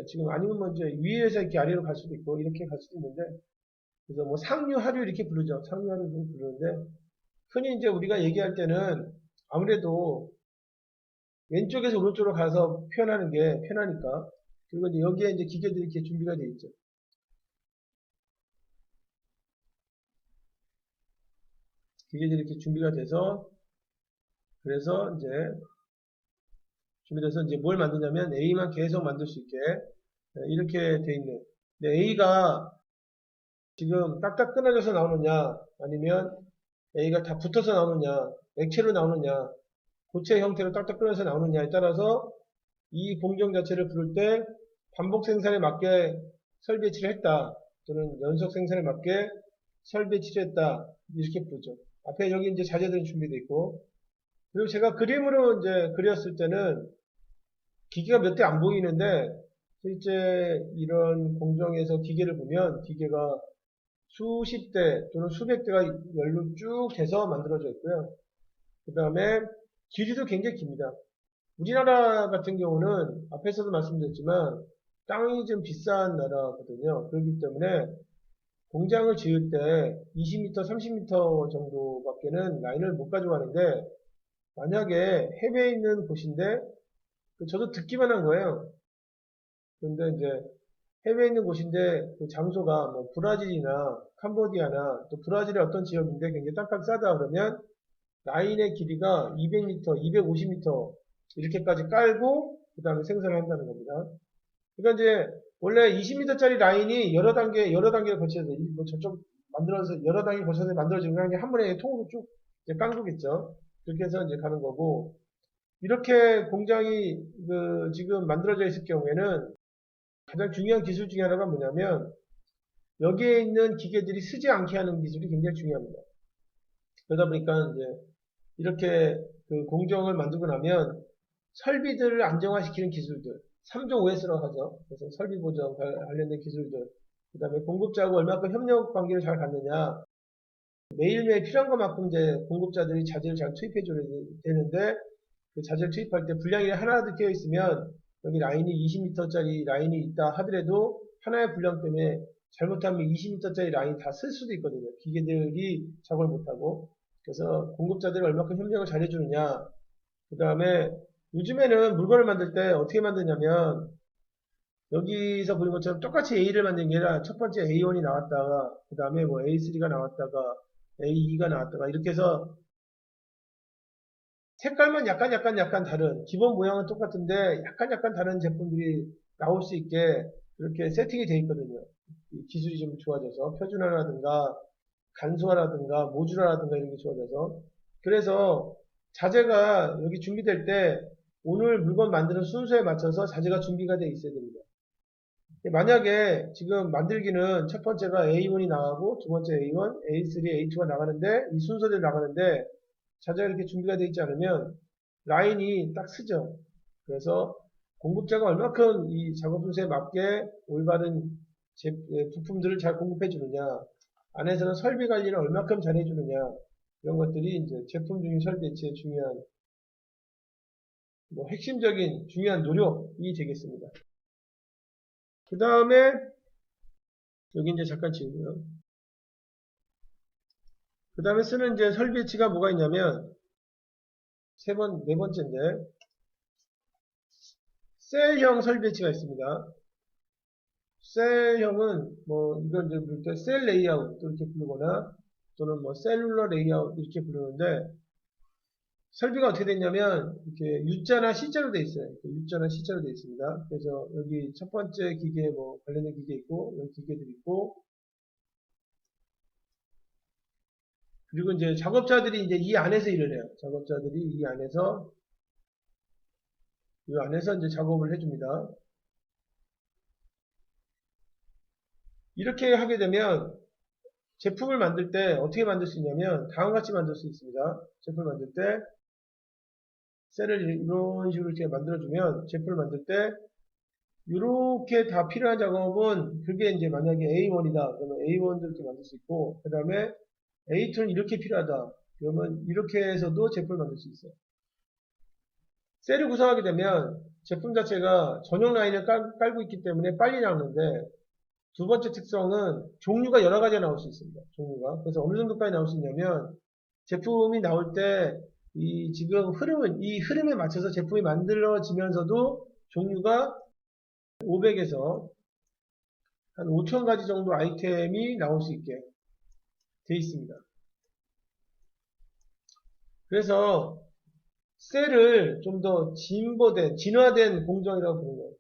S1: 지금 아니면 뭐 이제 위에서 이렇게 아래로 갈 수도 있고 이렇게 갈 수도 있는데, 그래서 뭐 상류 하류 이렇게 부르죠. 상류 하류 부르는데, 흔히 이제 우리가 얘기할 때는 아무래도 왼쪽에서 오른쪽으로 가서 표현하는 게 편하니까. 그리고 이제 여기에 이제 기계들이 이렇게 준비가 되어 있죠. 기계들이 이렇게 준비가 돼서, 그래서 이제 준비돼서 이제 뭘 만드냐면 A만 계속 만들 수 있게 이렇게 돼 있는. 근데 A가 지금 딱딱 끊어져서 나오느냐, 아니면 A가 다 붙어서 나오느냐, 액체로 나오느냐, 고체 형태로 딱딱 끊어서 나오느냐에 따라서 이 공정 자체를 부를 때 반복 생산에 맞게 설 배치를 했다. 또는 연속 생산에 맞게 설 배치를 했다. 이렇게 부르죠. 앞에 여기 이제 자재들이 준비되어 있고, 그리고 제가 그림으로 이제 그렸을 때는 기계가 몇 대 안 보이는데, 실제 이런 공정에서 기계를 보면 기계가 수십 대 또는 수백 대가 연로 쭉 돼서 만들어져 있고요. 그 다음에 길이도 굉장히 깁니다. 우리나라 같은 경우는 앞에서도 말씀드렸지만 땅이 좀 비싼 나라거든요. 그렇기 때문에 공장을 지을 때 20m, 30m 정도밖에는 라인을 못 가져가는데, 만약에 해외에 있는 곳인데 저도 듣기만 한 거예요. 그런데 이제 해외에 있는 곳인데 그 장소가 뭐 브라질이나 캄보디아나 또 브라질의 어떤 지역인데 굉장히 땅값이 싸다 그러면 라인의 길이가 200m, 250m 이렇게까지 깔고 그 다음에 생산을 한다는 겁니다. 그러니까 이제 원래 20m짜리 라인이 여러 단계를 거쳐서 뭐 저쪽 만들어서 여러 단계 거쳐서 만들어지는 게 한 번에 통으로 쭉 이제 깐 거겠죠. 그렇게 해서 이제 가는 거고, 이렇게 공장이 지금 만들어져 있을 경우에는 가장 중요한 기술 중에 하나가 뭐냐면 여기에 있는 기계들이 쓰지 않게 하는 기술이 굉장히 중요합니다. 그러다 보니까 이제 이렇게 그 공정을 만들고 나면 설비들을 안정화시키는 기술들, 3종 OS라고 하죠. 그래서 설비 보정 관련된 기술들, 그 다음에 공급자하고 얼마큼 협력 관계를 잘 갖느냐, 매일매일 필요한 것만큼 이제 공급자들이 자재를 잘 투입해줘야 되는데, 그 자재를 투입할 때 분량이 하나라도 끼어 있으면 여기 라인이 20m짜리 라인이 있다 하더라도 하나의 분량 때문에 잘못하면 20m짜리 라인 다 쓸 수도 있거든요. 기계들이 작업을 못하고. 그래서 공급자들이 얼마큼 협력을 잘 해주느냐. 그 다음에 요즘에는 물건을 만들 때 어떻게 만드냐면 여기서 보는 것처럼 똑같이 A를 만든 게 아니라 첫 번째 A1이 나왔다가 그 다음에 뭐 A3가 나왔다가 A2가 나왔다가 이렇게 해서 색깔만 약간 다른, 기본 모양은 똑같은데 약간 다른 제품들이 나올 수 있게 그렇게 세팅이 되어 있거든요. 기술이 좀 좋아져서 표준화라든가 간소화라든가 모듈화라든가 이런 게 좋아져서, 그래서 자재가 여기 준비될 때 오늘 물건 만드는 순서에 맞춰서 자재가 준비가 되어 있어야 됩니다. 만약에 지금 만들기는 첫 번째가 A1이 나가고 두 번째 A1, A3, A2가 나가는데 이 순서대로 나가는데 자재가 이렇게 준비가 되어 있지 않으면 라인이 딱 쓰죠. 그래서 공급자가 얼마큼 이 작업 순서에 맞게 올바른 부품들을 잘 공급해 주느냐, 안에서는 설비 관리를 얼마큼 잘 해주느냐, 이런 것들이 이제 제품 중인 설비의 중요한 핵심적인 중요한 노력이 되겠습니다. 그 다음에 여기 이제 잠깐 지우고요. 그 다음에 쓰는 이제 설비치가 뭐가 있냐면 네 번째인데 셀형 설비치가 있습니다. 셀형은 뭐 이걸 이제 부를 때 셀 레이아웃 이렇게 부르거나 또는 뭐 셀룰러 레이아웃 이렇게 부르는데, 설비가 어떻게 됐냐면 이렇게 U자나 C자로 되어 있어요. U자나 C자로 되어 있습니다. 그래서 여기 첫 번째 기계 뭐 관련된 기계 있고 여기 기계들 있고, 그리고 이제 작업자들이 이제 이 안에서 일을 해요. 작업자들이 이 안에서 이제 작업을 해줍니다. 이렇게 하게 되면 제품을 만들 때 어떻게 만들 수 있냐면 다음과 같이 만들 수 있습니다. 제품을 만들 때 셀을 이런 식으로 이렇게 만들어주면 제품을 만들 때 이렇게 다 필요한 작업은 그게 이제 만약에 A1이다 그러면 A1도 이렇게 만들 수 있고, 그 다음에 A2는 이렇게 필요하다 그러면 이렇게 해서도 제품을 만들 수 있어요. 셀을 구성하게 되면 제품 자체가 전용 라인을 깔고 있기 때문에 빨리 나오는데, 두 번째 특성은 종류가 여러 가지가 나올 수 있습니다. 종류가. 그래서 어느 정도까지 나올 수 있냐면 제품이 나올 때 이 지금 이 흐름에 맞춰서 제품이 만들어지면서도 종류가 500에서 한 5,000가지 정도 아이템이 나올 수 있게 돼 있습니다. 그래서 셀을 좀 더 진화된 공정이라고 부르는 거예요.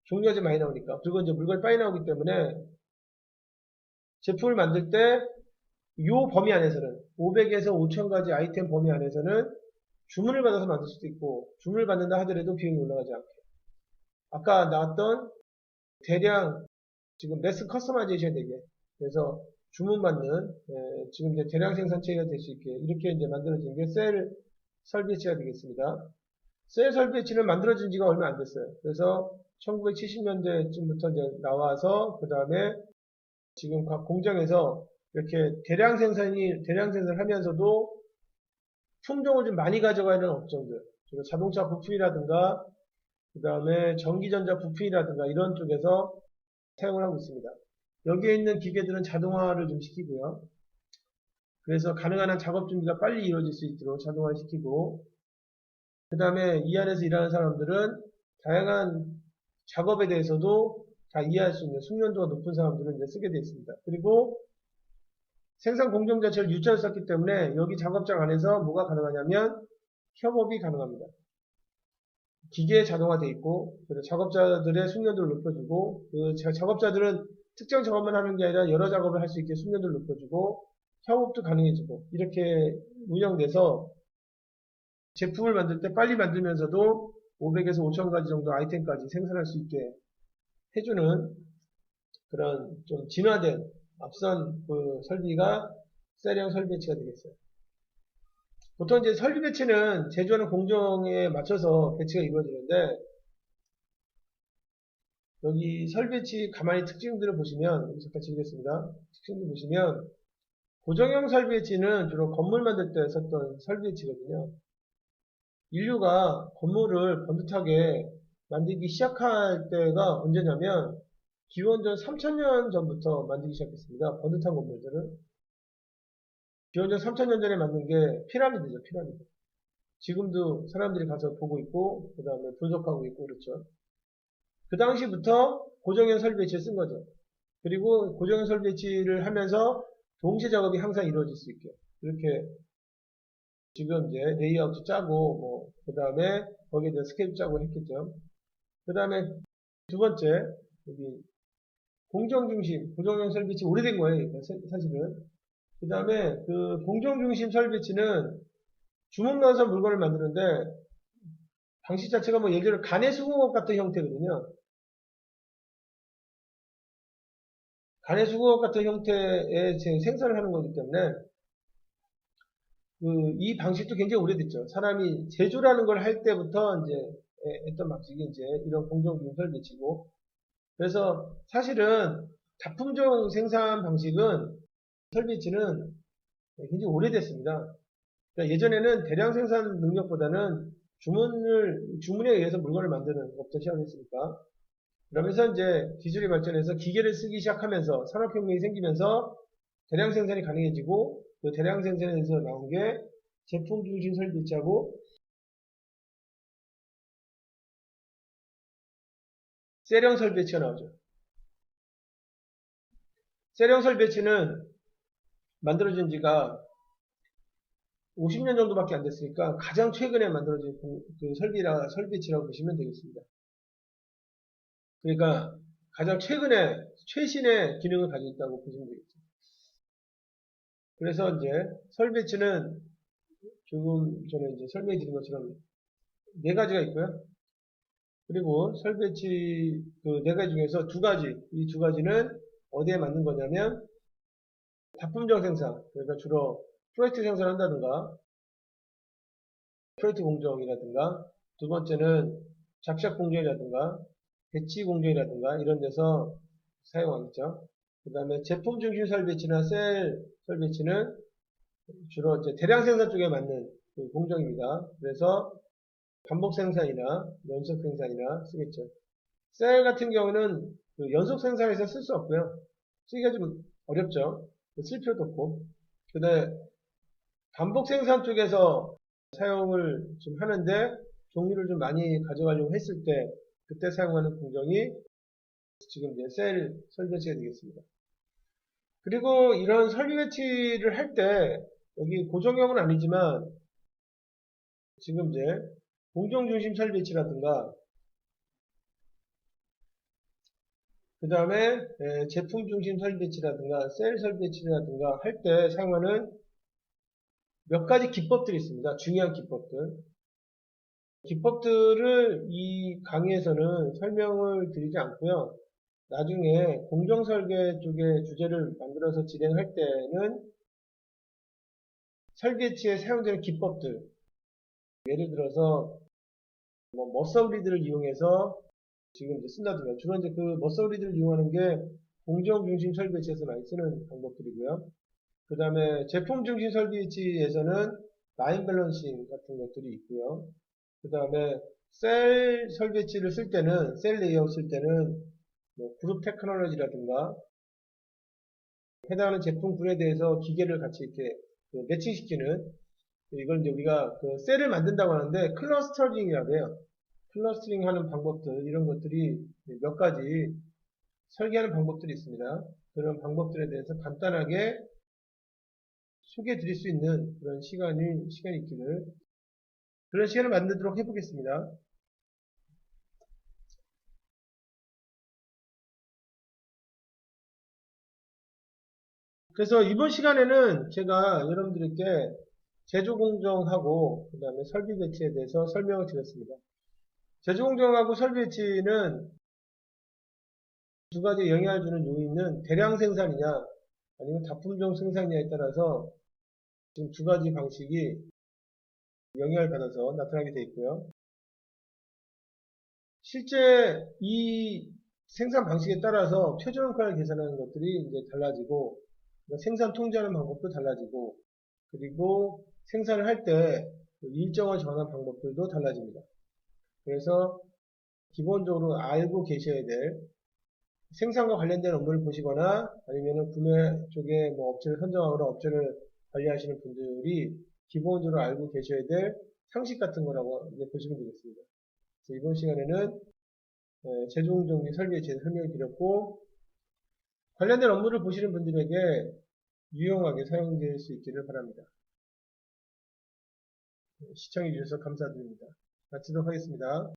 S1: 종류가 좀 많이 나오니까. 그리고 이제 물건이 빨리 나오기 때문에 제품을 만들 때 이 범위 안에서는 500에서 5,000가지 아이템 범위 안에서는 주문을 받아서 만들 수도 있고, 주문을 받는다 하더라도 비용이 올라가지 않게 아까 나왔던 대량 지금 매스 커스터마이제이션 되게 그래서 주문받는 지금 이제 대량 생산 체계가 될 수 있게 이렇게 이제 만들어진 게 셀 설비치가 되겠습니다. 셀 설비치는 만들어진 지가 얼마 안 됐어요. 그래서 1970년대쯤부터 이제 나와서 그 다음에 지금 각 공장에서 이렇게 대량 생산을 하면서도 품종을 좀 많이 가져가는 업종들, 자동차 부품이라든가 그 다음에 전기전자 부품이라든가 이런 쪽에서 사용을 하고 있습니다. 여기에 있는 기계들은 자동화를 좀 시키고요. 그래서 가능한 한 작업 준비가 빨리 이루어질 수 있도록 자동화 시키고 그 다음에 이 안에서 일하는 사람들은 다양한 작업에 대해서도 다 이해할 수 있는 숙련도가 높은 사람들은 이제 쓰게 되어 있습니다. 그리고 생산 공정 자체를 유치할 수 있기 때문에 여기 작업장 안에서 뭐가 가능하냐면 협업이 가능합니다. 기계 자동화되어 있고 작업자들의 숙련도를 높여주고 그 작업자들은 특정 작업만 하는 게 아니라 여러 작업을 할 수 있게 숙련도를 높여주고 협업도 가능해지고 이렇게 운영돼서 제품을 만들 때 빨리 만들면서도 500에서 5000가지 정도 아이템까지 생산할 수 있게 해주는 그런 좀 진화된 앞선 그 설비가 셀형 설비 배치가 되겠어요. 보통 이제 설비 배치는 제조하는 공정에 맞춰서 배치가 이루어지는데 여기 설비 배치 가만히 특징들을 보시면 여기 잠깐 지우겠습니다. 특징들 보시면 고정형 설비 배치는 주로 건물 만들 때 썼던 설비 배치거든요. 인류가 건물을 번듯하게 만들기 시작할 때가 언제냐면 기원전 3000년 전부터 만들기 시작했습니다. 번듯한 건물들은. 기원전 3000년 전에 만든 게 피라미드죠, 피라미드. 지금도 사람들이 가서 보고 있고, 그 다음에 분석하고 있고, 그렇죠. 그 당시부터 고정형 설비 배치를 쓴 거죠. 그리고 고정형 설비 배치를 하면서 동시 작업이 항상 이루어질 수 있게. 이렇게 지금 이제 레이아웃도 짜고, 뭐, 그 다음에 거기에 대한 스케줄 짜고 했겠죠. 그 다음에 두 번째, 여기 공정중심, 고정형 설비 배치 오래된 거예요, 사실은. 그 다음에 그 공정중심 설비 배치는 주문 넣어서 물건을 만드는데 방식 자체가 뭐 예를 들어 간의 수공업 같은 형태거든요. 간의 수공업 같은 형태의 생산을 하는 거기 때문에 이 방식도 굉장히 오래됐죠. 사람이 제조라는 걸 할 때부터 이제 했던 방식이 이제 이런 공정중심 설비 배치고 그래서 사실은 다품종 생산 방식은 설비 배치는 굉장히 오래됐습니다. 그러니까 예전에는 대량 생산 능력보다는 주문에 의해서 물건을 만드는 것부터 시작했으니까. 그러면서 이제 기술이 발전해서 기계를 쓰기 시작하면서 산업혁명이 생기면서 대량 생산이 가능해지고 그 대량 생산에서 나온 게 제품 중심 설비 배치하고 셀형 설비 배치가 나오죠. 셀형 설비 배치는 만들어진 지가 50년 정도밖에 안 됐으니까 가장 최근에 만들어진 그 설비 배치라고 보시면 되겠습니다. 그러니까 가장 최근에 최신의 기능을 가지고 있다고 보시면 되겠죠. 그래서 이제 설비 배치는 조금 전에 이제 설명해 드린 것처럼 네 가지가 있고요. 그리고 설비 배치 그 네 가지 중에서 두 가지, 이 두 가지는 어디에 맞는 거냐면 다품종 생산, 그러니까 주로 프로젝트 생산을 한다든가 프로젝트 공정이라든가 두 번째는 작샷 공정이라든가 배치 공정이라든가 이런 데서 사용하겠죠. 그 다음에 제품 중심 설비 배치나 셀 설비 배치는 주로 이제 대량 생산 쪽에 맞는 그 공정입니다. 그래서 반복 생산이나 연속 생산이나 쓰겠죠. 셀 같은 경우는 그 연속 생산에서 쓸 수 없고요. 쓰기가 좀 어렵죠. 쓸 필요도 없고. 그 다음에 반복 생산 쪽에서 사용을 좀 하는데 종류를 좀 많이 가져가려고 했을 때 그때 사용하는 공정이 지금 이제 셀 설비 배치가 되겠습니다. 그리고 이런 설비 배치를 할 때 여기 고정형은 아니지만 지금 이제 공정 중심 설비 배치라든가 그 다음에 제품 중심 설비 배치라든가 셀 설비 배치라든가 할 때 사용하는 몇 가지 기법들이 있습니다. 중요한 기법들. 기법들을 이 강의에서는 설명을 드리지 않고요. 나중에 공정설계 쪽의 주제를 만들어서 진행할 때는 설계치에 사용되는 기법들, 예를 들어서 머서리들을 이용해서 지금 이제 쓴다든가, 주로 이제 그 머서리들을 이용하는 게 공정 중심 설계치에서 많이 쓰는 방법들이고요. 그 다음에 제품 중심 설계치에서는 라인 밸런싱 같은 것들이 있고요. 그 다음에 셀 설계치를 쓸 때는, 셀 레이아웃 쓸 때는 뭐 그룹 테크놀로지라든가 해당하는 제품군에 대해서 기계를 같이 이렇게 그 매칭시키는, 이걸 이제 우리가 그 셀을 만든다고 하는데 클러스터링이라고 해요. 클러스터링 하는 방법들, 이런 것들이 몇 가지 설계하는 방법들이 있습니다. 그런 방법들에 대해서 간단하게 소개해 드릴 수 있는 그런 시간이 있기를, 그런 시간을 만들도록 해보겠습니다. 그래서 이번 시간에는 제가 여러분들께 제조공정하고 그 다음에 설비배치에 대해서 설명을 드렸습니다. 제조공정하고 설비배치는 두 가지 영향을 주는 요인은 대량 생산이냐 아니면 다품종 생산이냐에 따라서 지금 두 가지 방식이 영향을 받아서 나타나게 되어 있고요. 실제 이 생산 방식에 따라서 표준 효과를 계산하는 것들이 이제 달라지고, 생산 통제하는 방법도 달라지고, 그리고 생산을 할 때 일정을 정하는 방법들도 달라집니다. 그래서 기본적으로 알고 계셔야 될, 생산과 관련된 업무를 보시거나 아니면 구매 쪽에 뭐 업체를 선정하거나 업체를 관리하시는 분들이 기본적으로 알고 계셔야 될 상식 같은 거라고 이제 보시면 되겠습니다. 이번 시간에는 제조공정 및 설계에 대해서 설명을 드렸고, 관련된 업무를 보시는 분들에게 유용하게 사용될 수 있기를 바랍니다. 시청해 주셔서 감사드립니다. 마치도록 하겠습니다.